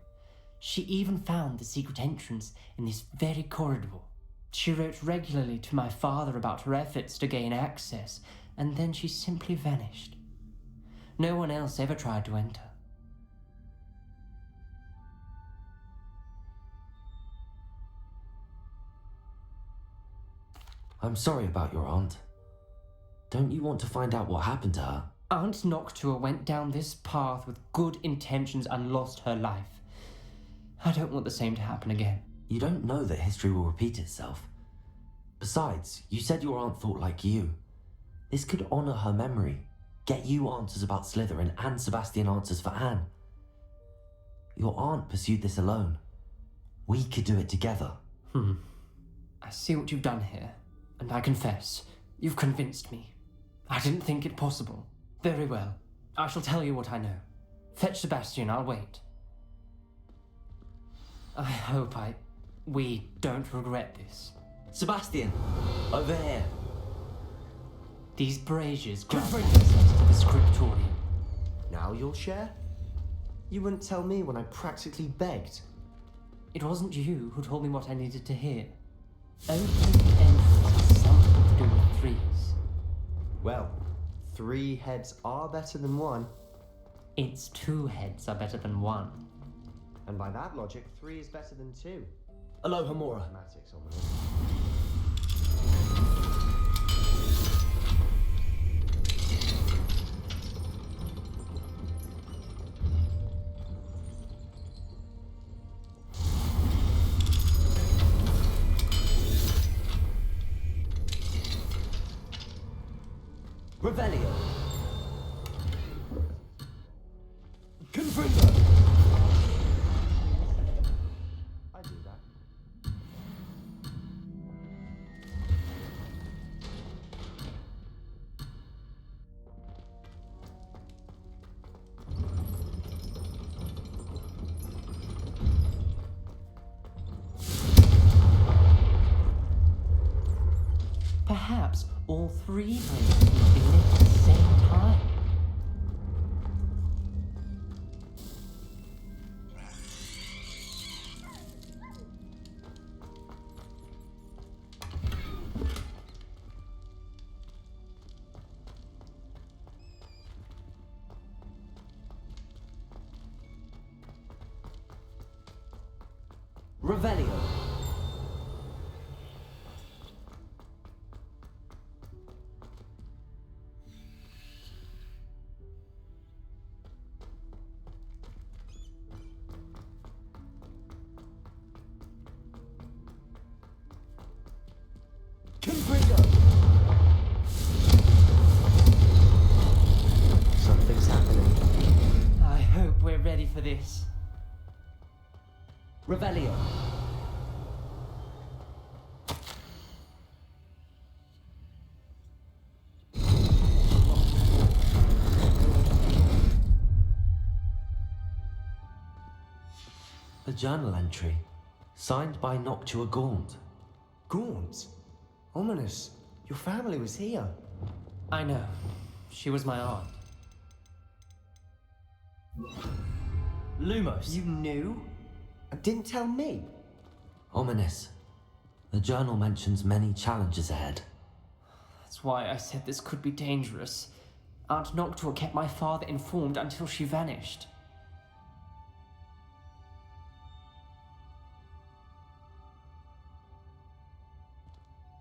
S: She even found the secret entrance in this very corridor. She wrote regularly to my father about her efforts to gain access, and then she simply vanished. No one else ever tried to enter.
B: I'm sorry about your aunt. Don't you want to find out what happened to her?
S: Aunt Noctua went down this path with good intentions and lost her life. I don't want the same to happen again.
B: You don't know that history will repeat itself. Besides, you said your aunt thought like you. This could honour her memory, get you answers about Slytherin and Sebastian answers for Anne. Your aunt pursued this alone. We could do it together.
S: I see what you've done here, and I confess, you've convinced me. I didn't think it possible. Very well, I shall tell you what I know. Fetch Sebastian, I'll wait. I hope we don't regret this.
B: Sebastian, over here.
S: These braziers granted access to the scriptorium.
L: Now you'll share? You wouldn't tell me when I practically begged.
S: It wasn't you who told me what I needed to hear. Opening the entrance has something to do with 3s.
L: Well, 3 heads are better than 1.
S: It's 2 heads are better than 1.
L: And by that logic, 3 is better than 2.
B: Aloha Mora.
L: Mathematics on the
B: Revelio.
H: Confringo.
L: I do that.
S: Perhaps all 3 braziers will be lit at the same time.
B: Revelio.
L: Something's happening.
S: I hope we're ready for this.
B: Revelio. A journal entry, signed by Noctua Gaunt.
L: Gaunt? Ominous. Your family was here.
S: I know. She was my aunt.
B: Lumos.
L: You knew? And didn't tell me?
B: Ominous. The journal mentions many challenges ahead.
S: That's why I said this could be dangerous. Aunt Noctua kept my father informed until she vanished.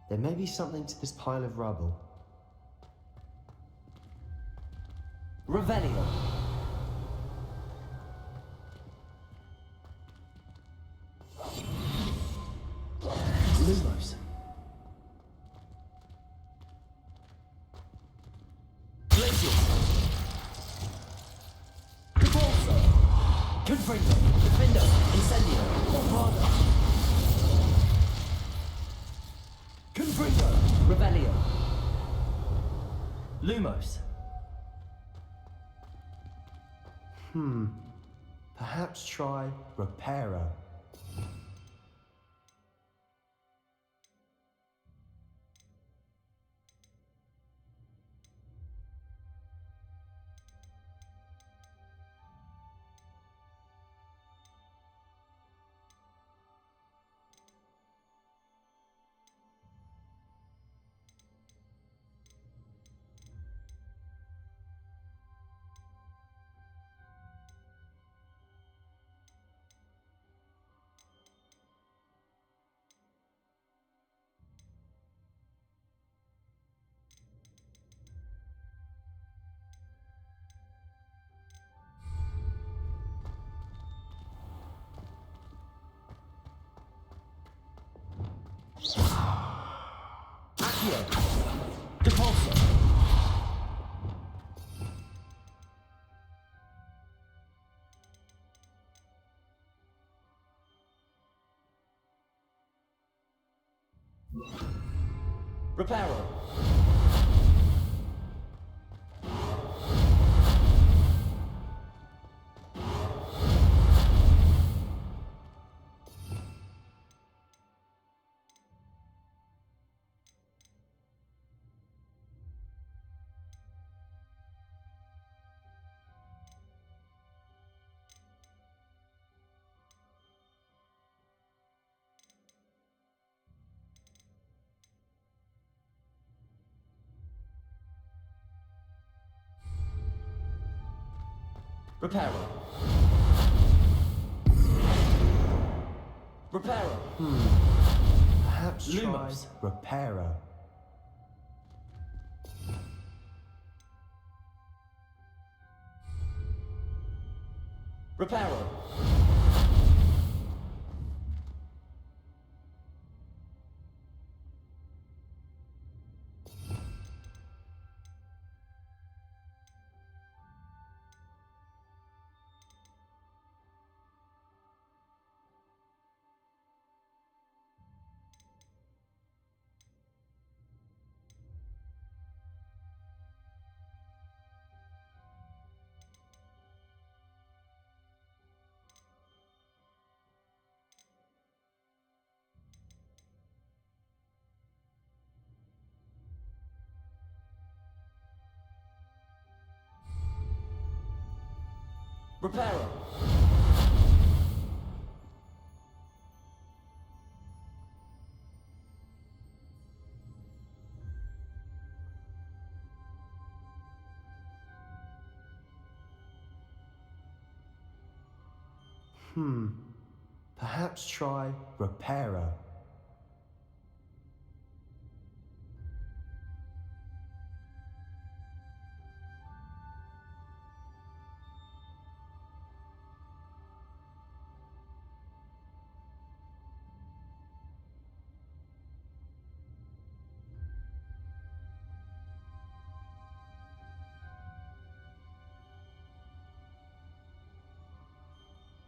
L: There may be something to this pile of rubble.
B: Revelio. Lumos.
S: Confringo, Defendo, Incendio, Bombarda. Confringo, Revelio.
B: Lumos.
L: Perhaps try Reparo.
B: Accio. Depulso. Reparo. Reparo. Reparo.
L: Perhaps
B: Lumos.
L: try Reparo.
B: Reparo. Reparo.
L: Perhaps try Reparo.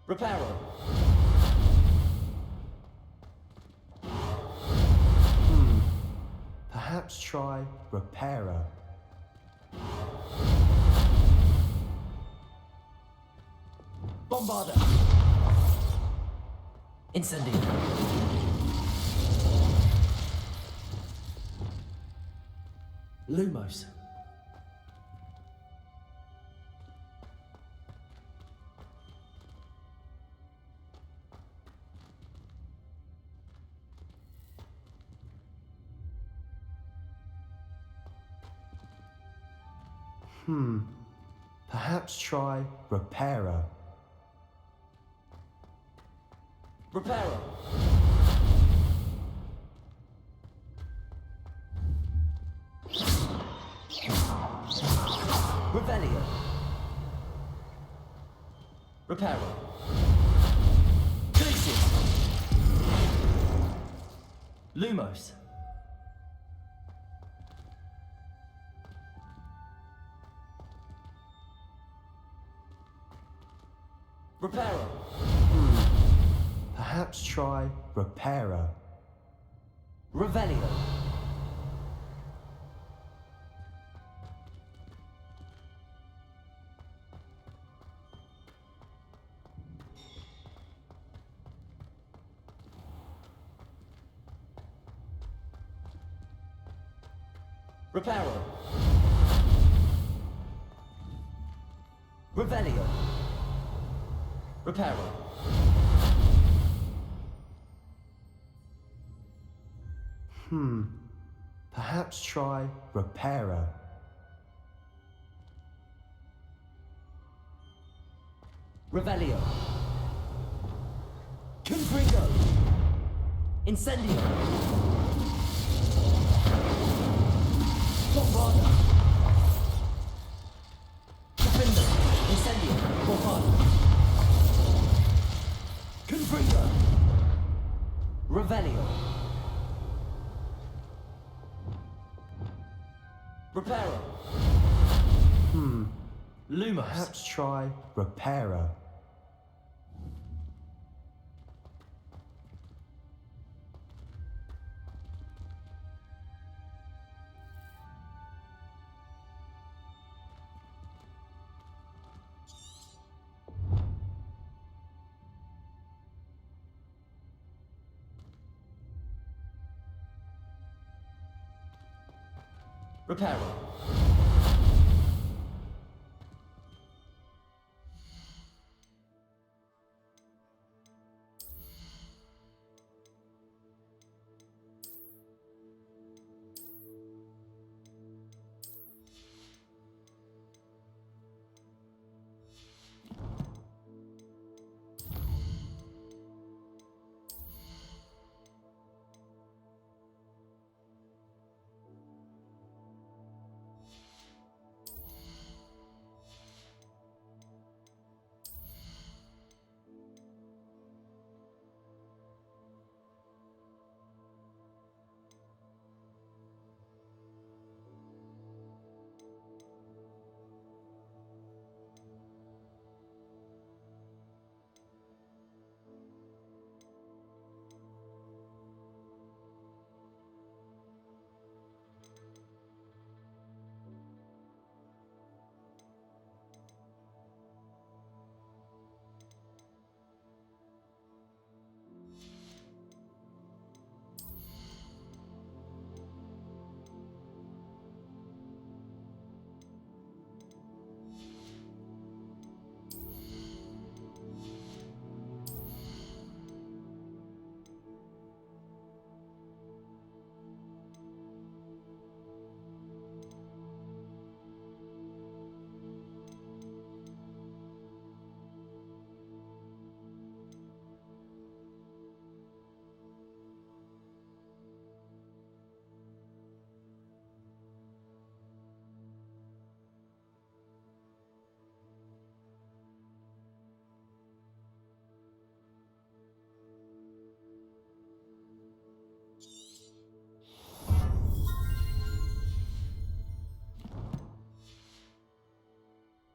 B: Reparo.
L: Perhaps try Reparo.
B: Bombarda. Incendio. Lumos.
L: Perhaps try Reparo.
B: Reparo. Revelio. Reparo. Crisis. Lumos. Reparo.
L: Perhaps try Reparo.
B: Revelio. Reparo. Revelio. Reparo.
L: Perhaps try Reparo.
B: Revelio. Confringo. Incendio. Bombarda. Defender. Incendio. Bombarda. Confringo. Revelio. Reparo. Lumos.
L: Perhaps try Reparo.
B: Reparo.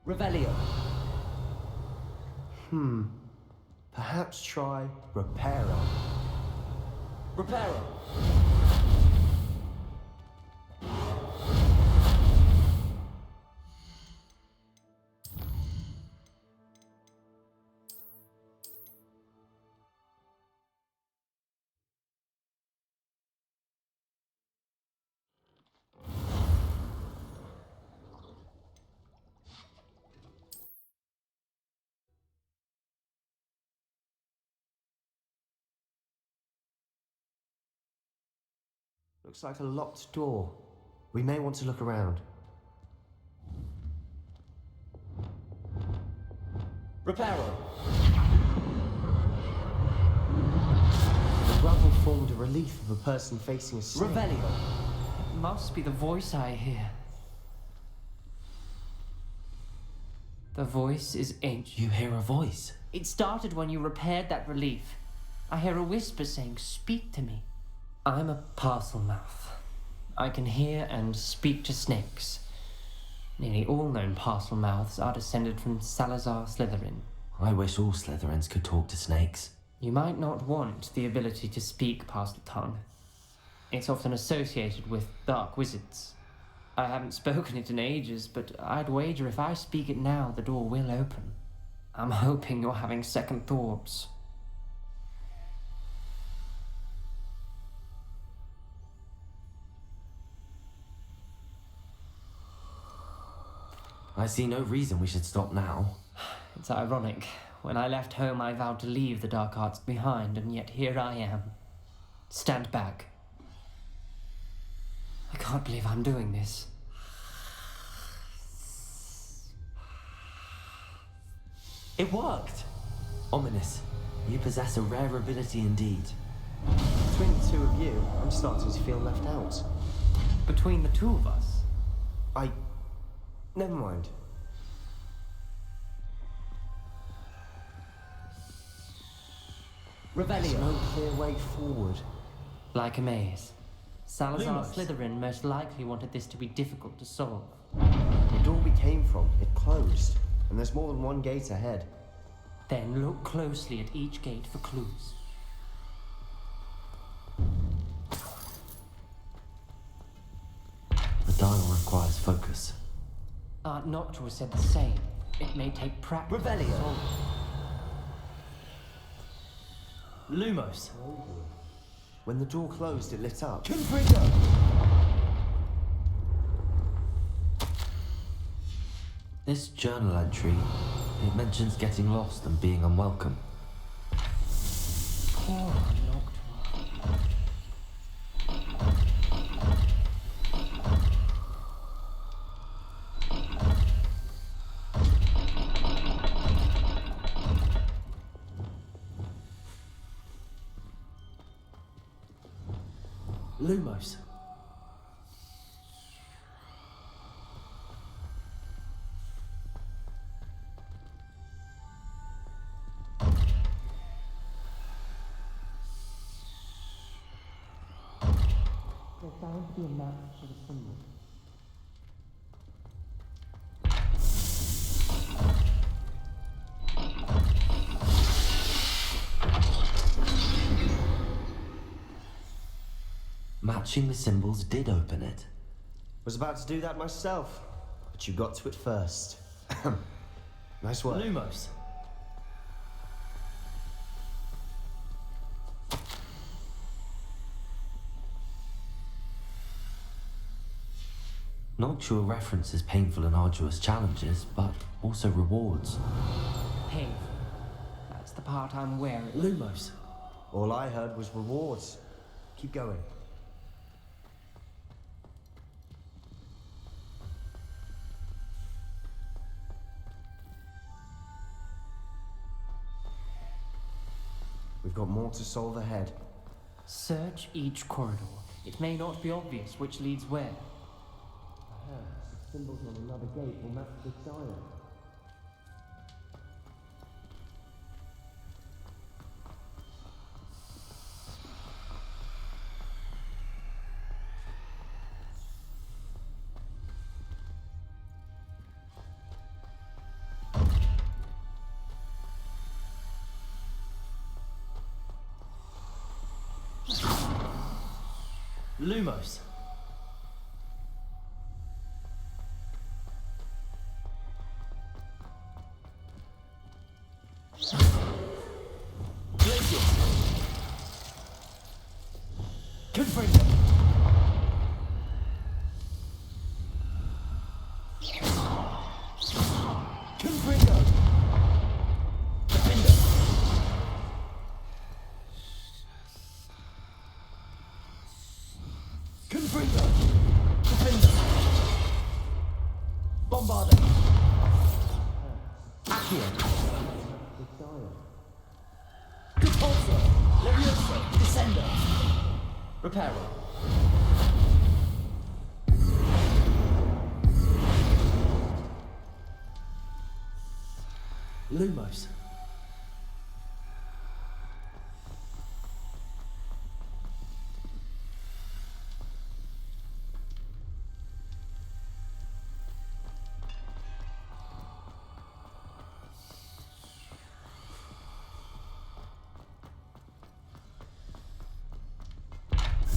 B: Revelio.
L: Perhaps try Reparo.
B: Reparo.
L: Looks like a locked door. We may want to look around. Reparo! The rubble formed a relief of a person facing a snake.
S: Revelio. It must be the voice I hear. The voice is ancient.
B: You hear a voice?
S: It started when you repaired that relief. I hear a whisper saying, "Speak to me." I'm a parcel mouth. I can hear and speak to snakes. Nearly all known parcel mouths are descended from Salazar Slytherin.
B: I wish all Slytherins could talk to snakes.
S: You might not want the ability to speak parcel tongue. It's often associated with dark wizards. I haven't spoken it in ages, but I'd wager if I speak it now, the door will open. I'm hoping you're having second thoughts.
B: I see no reason we should stop now.
S: It's ironic. When I left home, I vowed to leave the dark arts behind, and yet here I am. Stand back. I can't believe I'm doing this.
B: It worked! Ominous. You possess a rare ability indeed.
L: Between the two of you, I'm starting to feel left out.
S: Between the two of us?
L: Never mind.
S: Revelio.
L: There's no clear way forward.
S: Like a maze. Salazar
L: Lumos.
S: Slytherin most likely wanted this to be difficult to solve.
L: The door we came from, it closed. And there's more than one gate ahead.
S: Then look closely at each gate for clues.
B: The dial requires focus.
S: Aunt Noctua said the same. It may take practice.
B: Revelio. Lumos.
L: When the door closed, it lit up.
B: Confringo! This journal entry, it mentions getting lost and being unwelcome.
S: Poor Noctua.
B: Lumos.
S: There sounds to be a match to the symbol.
B: Matching the symbols did open it.
L: Was about to do that myself, but you got to it first. Nice work.
B: Lumos. Noctua references painful and arduous challenges, but also rewards.
S: Painful. That's the part I'm wearing.
B: Lumos.
L: All I heard was rewards. Keep going. We've got more to solve ahead.
S: Search each corridor. It may not be obvious which leads where.
L: Perhaps the symbols on another gate will match the dial.
B: Lumos. Confringo. Confringo. Defender.
S: Repulsor! Leviosa! Descender! Reparo.
B: Lumos.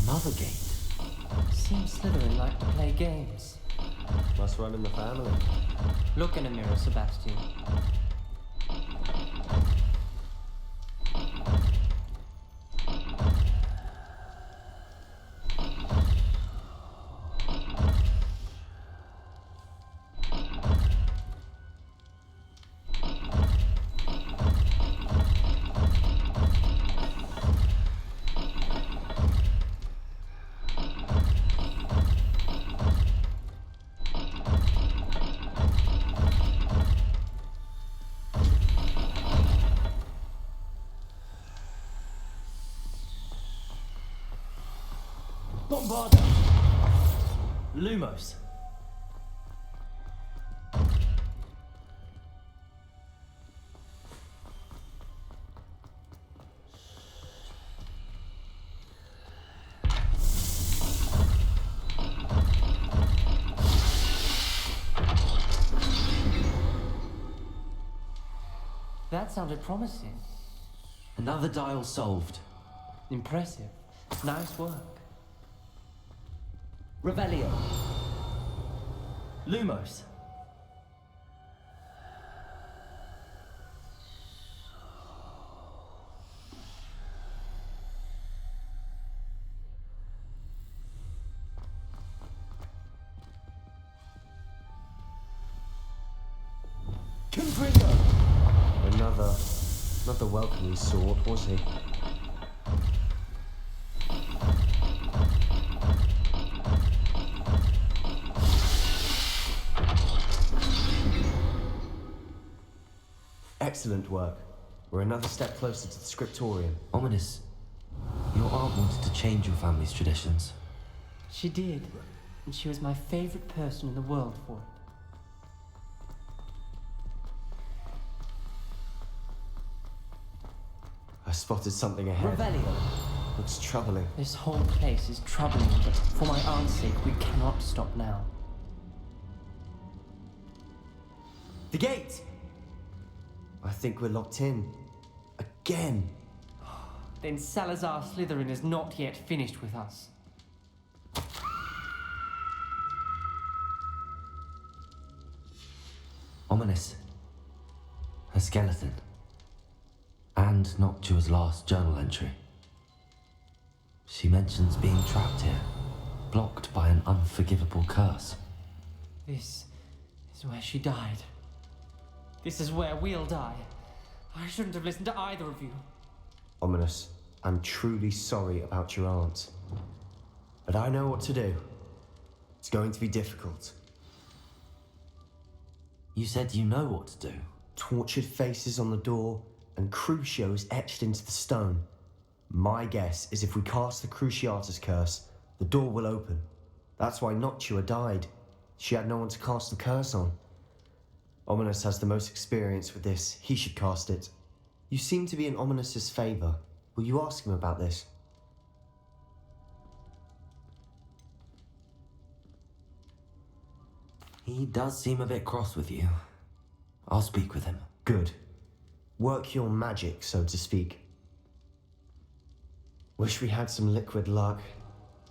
B: Another gate.
S: Seems Slytherin like to play games.
L: Must run in the family.
S: Look in a mirror, Sebastian.
B: Bombarda! Lumos.
S: That sounded promising.
B: Another dial solved.
S: Impressive. Nice work.
B: Revelio. Lumos.
L: Another welcoming sort, was he? Excellent work. We're another step closer to the scriptorium.
B: Ominous. Your aunt wanted to change your family's traditions.
S: She did. And she was my favorite person in the world for it.
L: I spotted something ahead.
B: Revelio.
L: Looks troubling.
S: This whole place is troubling, but for my aunt's sake, we cannot stop now.
L: The gate! I think we're locked in. Again.
S: Then Salazar Slytherin is not yet finished with us.
B: Ominous. A skeleton. And Noctua's last journal entry. She mentions being trapped here, blocked by an unforgivable curse.
S: This is where she died. This is where we'll die. I shouldn't have listened to either of you.
L: Ominous, I'm truly sorry about your aunt. But I know what to do. It's going to be difficult.
B: You said you know what to do.
L: Tortured faces on the door and Crucios etched into the stone. My guess is if we cast the Cruciatus curse, the door will open. That's why Noctua died. She had no one to cast the curse on. Ominous has the most experience with this. He should cast it. You seem to be in Ominous's favor. Will you ask him about this?
B: He does seem a bit cross with you. I'll speak with him.
L: Good. Work your magic, so to speak. Wish we had some liquid luck.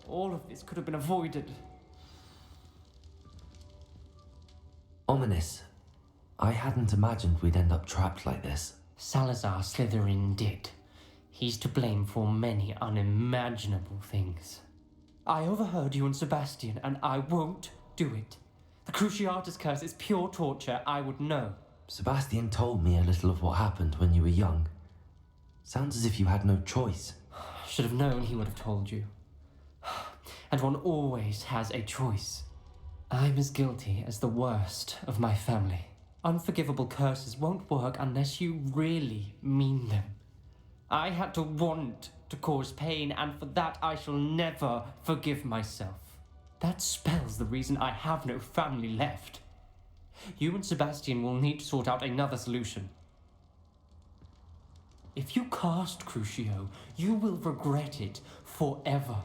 S: All of this could have been avoided.
B: Ominous. I hadn't imagined we'd end up trapped like this.
S: Salazar Slytherin did. He's to blame for many unimaginable things. I overheard you and Sebastian, and I won't do it. The Cruciatus curse is pure torture, I would know.
B: Sebastian told me a little of what happened when you were young. Sounds as if you had no choice.
S: Should have known he would have told you. And one always has a choice. I'm as guilty as the worst of my family. Unforgivable curses won't work unless you really mean them. I had to want to cause pain, and for that I shall never forgive myself. That spell's the reason I have no family left. You and Sebastian will need to sort out another solution. If you cast Crucio, you will regret it forever.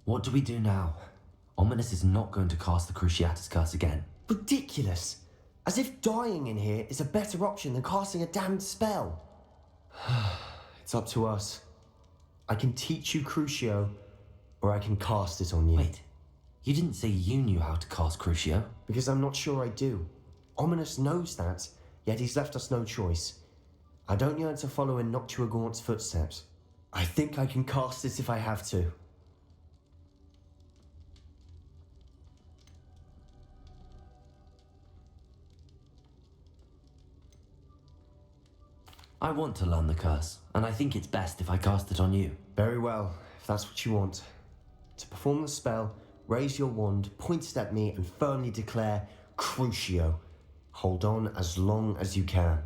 B: What do we do now? Ominous is not going to cast the Cruciatus curse again.
L: Ridiculous! As if dying in here is a better option than casting a damned spell. It's up to us. I can teach you Crucio, or I can cast it on you.
B: Wait, you didn't say you knew how to cast Crucio?
L: Because I'm not sure I do. Ominous knows that, yet he's left us no choice. I don't yearn to follow in Noctua Gaunt's footsteps. I think I can cast it if I have to.
B: I want to learn the curse, and I think it's best if I cast it on you.
L: Very well, if that's what you want. To perform the spell, raise your wand, point it at me, and firmly declare Crucio. Hold on as long as you can.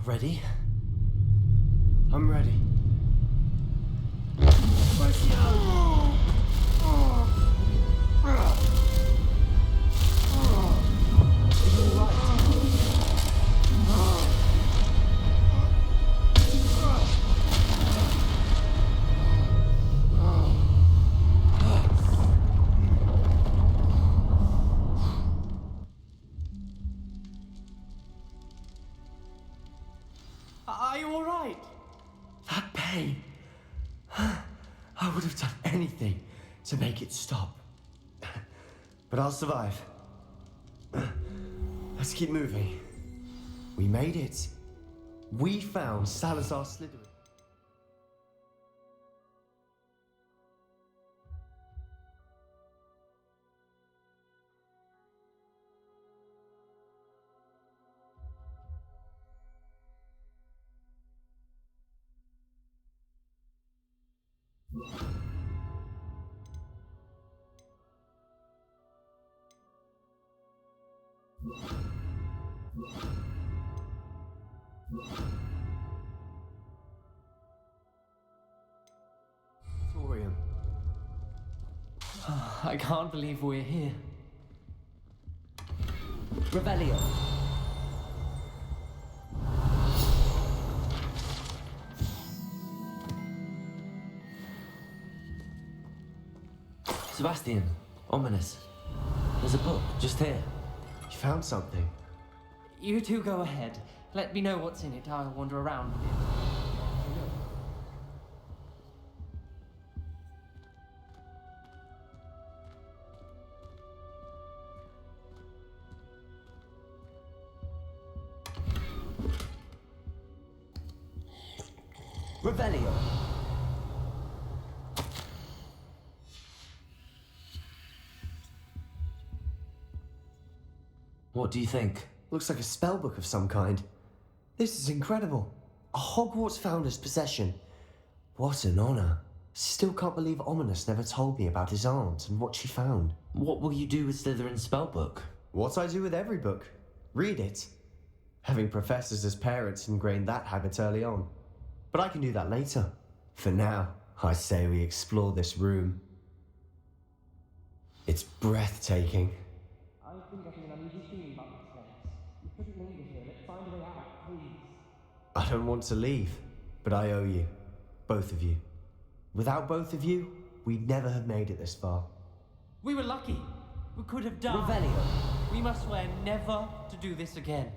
B: Ready?
L: I'm ready.
S: Are you all right?
L: That pain. I would have done anything to make it stop. But I'll survive. Let's keep moving. We made it. We found Salazar Slytherin. Thorium.
S: I can't believe we're here. Revelio.
B: Sebastian, Ominous. There's a book just here.
L: You found something?
S: You two go ahead. Let me know what's in it. I'll wander around a bit.
L: Revelio.
B: What do you think?
L: Looks like a spellbook of some kind. This is incredible. A Hogwarts founder's possession. What an honor. Still can't believe Ominous never told me about his aunt and what she found.
B: What will you do with Slytherin's spellbook?
L: What I do with every book. Read it. Having professors as parents ingrained that habit early on. But I can do that later. For now, I say we explore this room. It's breathtaking.
S: I've been getting an uneasy feeling about this place. You couldn't linger here. Let's find a way out, please.
L: I don't want to leave, but I owe you. Both of you. Without both of you, we'd never have made it this far.
S: We were lucky. We could have died.
L: Revelio.
S: We must swear never to do this again.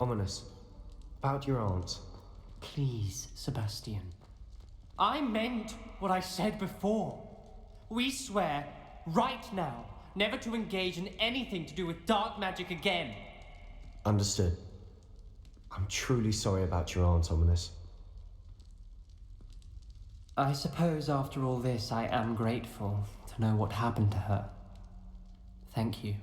L: Ominous. About your aunt.
S: Please, Sebastian. I meant what I said before. We swear, right now, never to engage in anything to do with dark magic again.
L: Understood. I'm truly sorry about your aunt, Ominous.
S: I suppose after all this, I am grateful to know what happened to her. Thank you.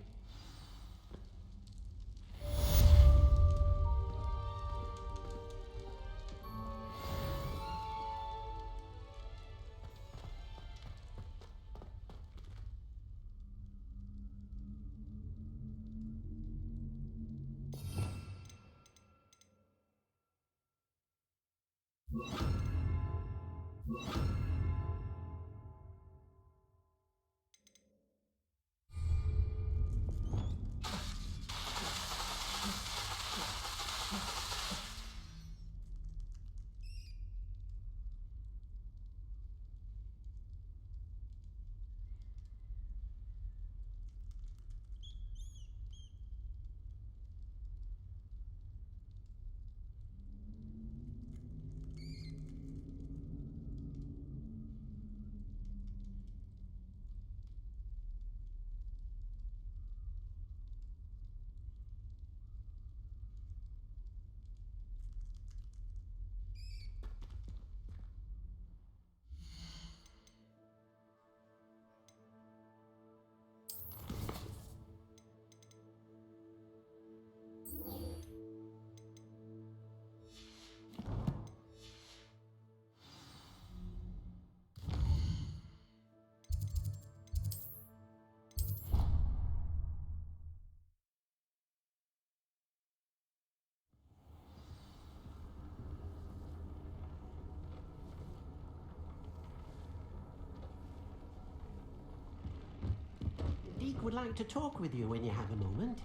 T: Deke would like to talk with you when you have a moment.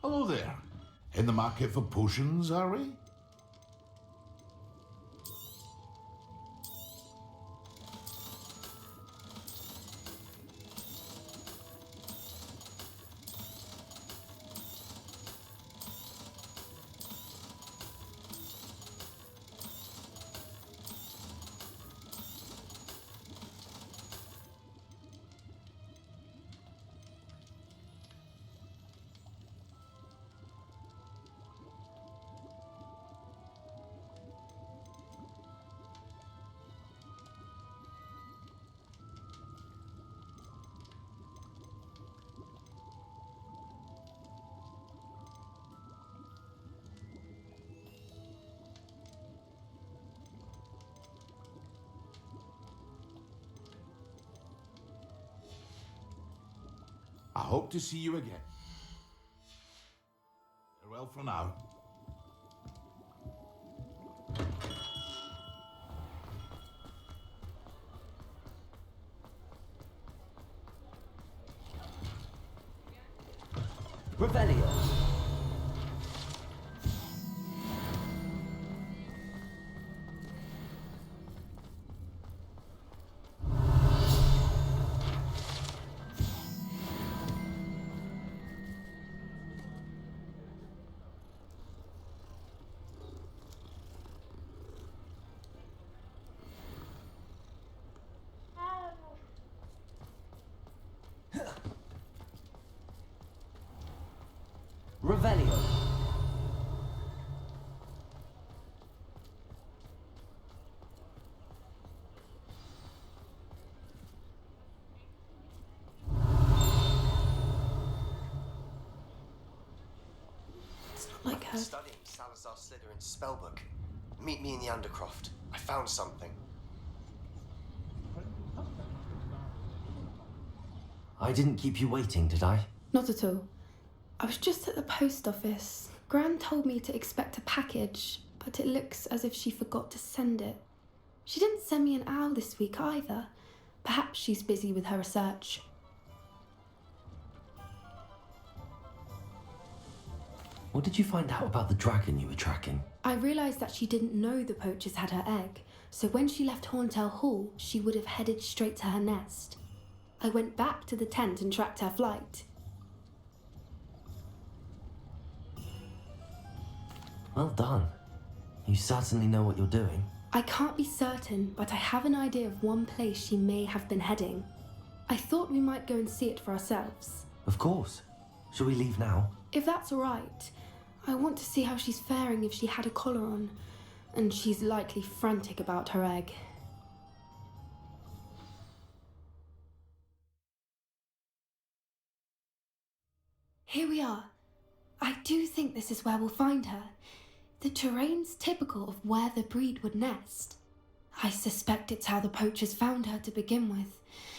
R: Hello there. In the market for potions, are we? I hope to see you again. Farewell for now.
B: Revelio.
D: her.
L: Studying Salazar Slytherin's spellbook. Meet me in the Undercroft. I found something.
B: I didn't keep you waiting, did I?
D: Not at all. I was just at the post office. Gran told me to expect a package, but it looks as if she forgot to send it. She didn't send me an owl this week either. Perhaps she's busy with her research.
B: What did you find out about the dragon you were tracking?
D: I realised that she didn't know the poachers had her egg, so when she left Horntail Hall, she would have headed straight to her nest. I went back to the tent and tracked her flight.
B: Well done. You certainly know what you're doing.
D: I can't be certain, but I have an idea of one place she may have been heading. I thought we might go and see it for ourselves.
B: Of course. Shall we leave now?
D: If that's all right. I want to see how she's faring if she had a collar on, and she's likely frantic about her egg. Here we are. I do think this is where we'll find her. The terrain's typical of where the breed would nest. I suspect it's how the poachers found her to begin with.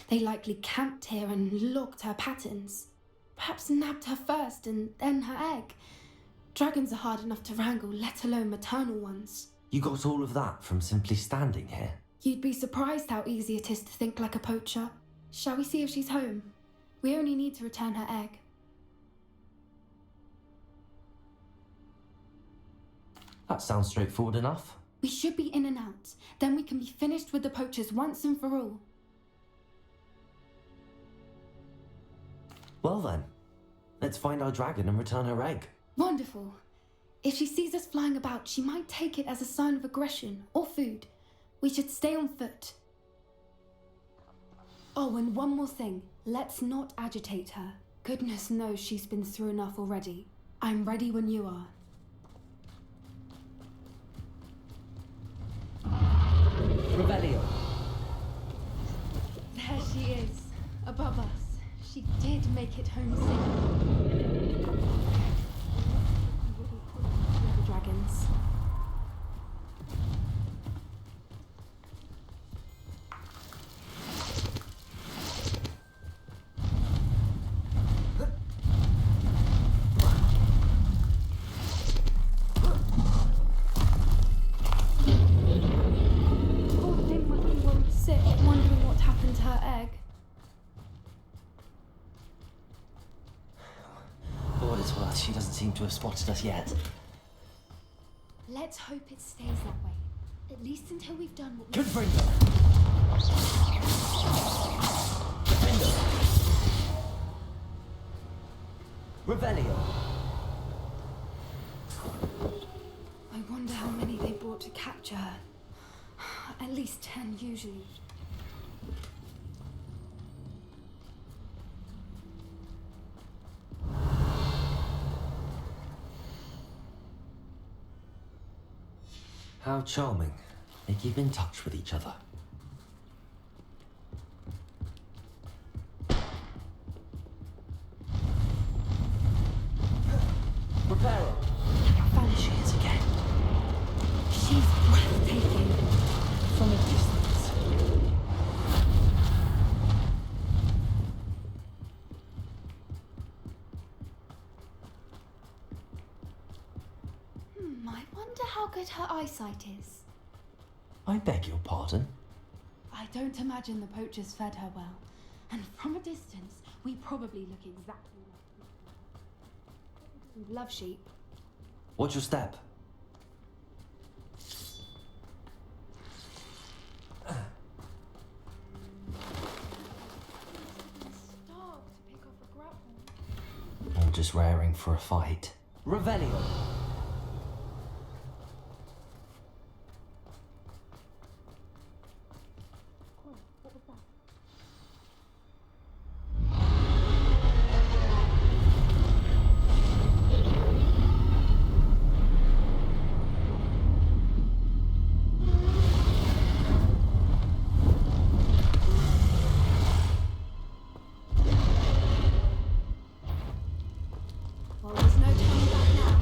D: They likely camped here and logged her patterns. Perhaps nabbed her first and then her egg. Dragons are hard enough to wrangle, let alone maternal ones.
B: You got all of that from simply standing here?
D: You'd be surprised how easy it is to think like a poacher. Shall we see if she's home? We only need to return her egg.
B: That sounds straightforward enough.
D: We should be in and out. Then we can be finished with the poachers once and for all.
B: Well then, let's find our dragon and return her egg.
D: Wonderful. If she sees us flying about, she might take it as a sign of aggression or food. We should stay on foot. Oh, and one more thing. Let's not agitate her. Goodness knows she's been through enough already. I'm ready when you are.
S: Revelio.
D: There she is, above us. She did make it home safe. The dragons.
B: She doesn't seem to have spotted us yet.
D: Let's hope it stays that way. At least until we've done what we...
S: Confringo! Defendo! Revelio!
D: I wonder how many they brought to capture her. At least 10 usually.
B: How charming. They keep in touch with each other.
S: Reparo!
D: There she is again. She's breathtaking.
S: From a distance.
D: I wonder how good her eyesight is.
B: I beg your pardon?
D: I don't imagine the poachers fed her well. And from a distance, we probably look exactly like people. Love sheep.
B: Watch your step.
D: Starved to pick off a grapple.
B: I'm just raring for a fight.
S: Revelio!
D: Well, there's no turning back now.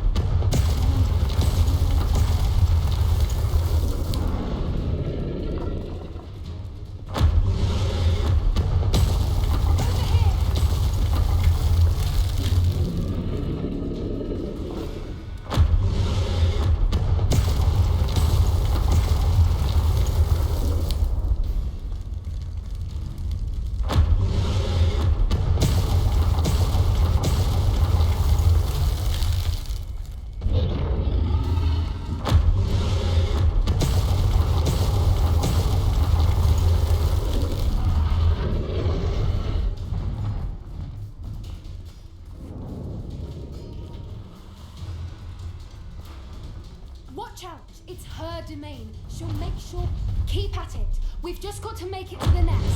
D: Watch out! It's her domain. She'll make sure. Keep at it. We've just got to make it to the nest.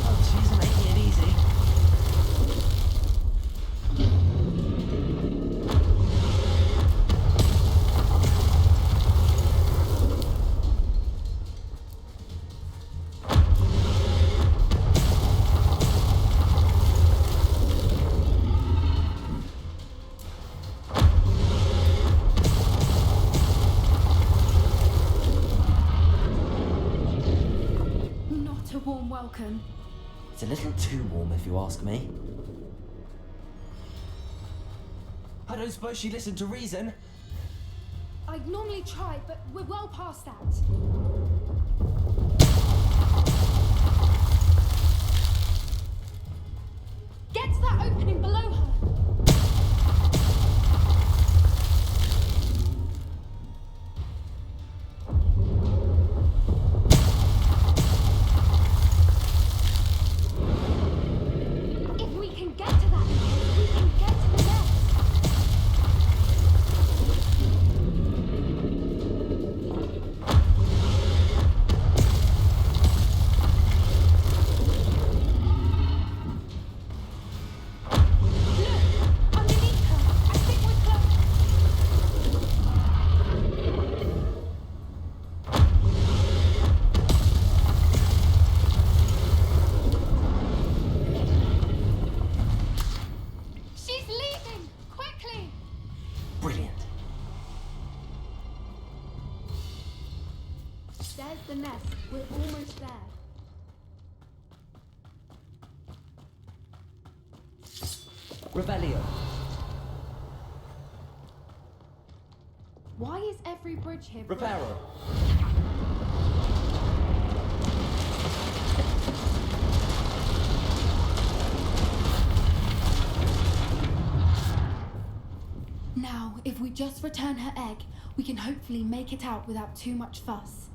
B: Oh, she isn't making it easy.
D: Not a warm welcome.
B: It's a little too warm, if you ask me. I don't suppose she listened to reason.
D: I'd normally try, but we're well past that. Get to that opening below her. If we can get to that, we can get to the nest. She's leaving! Quickly!
B: Brilliant.
D: There's the nest. We're almost there.
B: Revelio.
D: Why is every bridge here?
B: Reparo.
D: Now, if we just return her egg, we can hopefully make it out without too much fuss.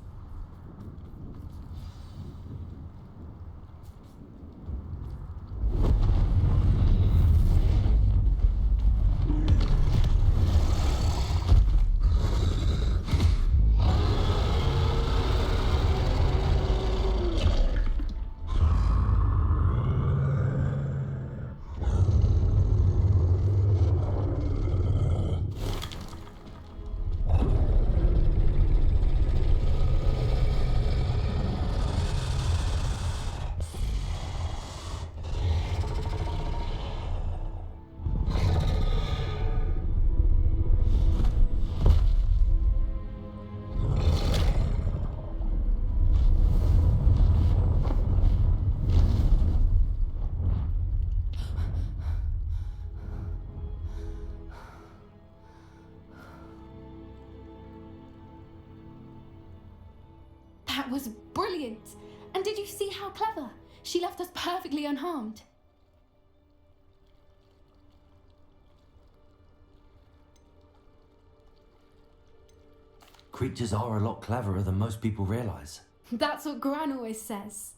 D: That was brilliant! And did you see how clever? She left us perfectly unharmed.
B: Creatures are a lot cleverer than most people realise.
D: That's what Gran always says.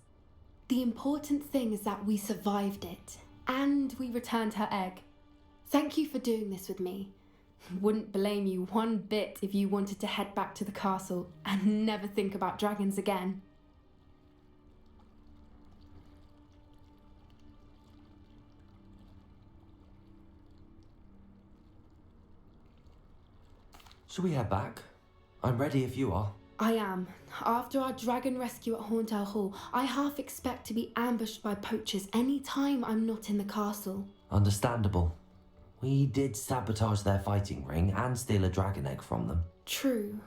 D: The important thing is that we survived it, and we returned her egg. Thank you for doing this with me. Wouldn't blame you one bit if you wanted to head back to the castle and never think about dragons again.
B: Shall we head back? I'm ready if you are.
D: I am. After our dragon rescue at Hauntel Hall, I half expect to be ambushed by poachers any time I'm not in the castle.
B: Understandable. We did sabotage their fighting ring and steal a dragon egg from them.
D: True.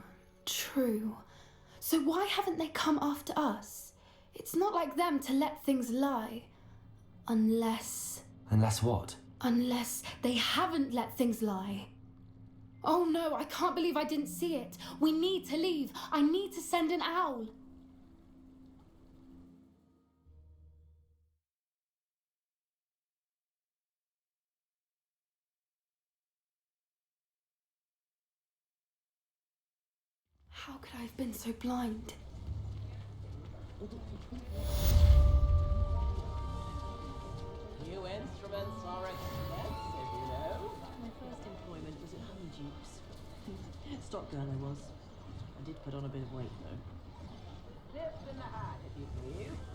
D: So why haven't they come after us? It's not like them to let things lie. Unless
B: what?
D: Unless they haven't let things lie. Oh no, I can't believe I didn't see it. We need to leave. I need to send an owl. How could I have been so blind?
U: New instruments are expensive, you know. My first employment was at Honeydews.
G: Stock girl I was. I did put on a bit of weight though.
N: Lift in the hat, if you please.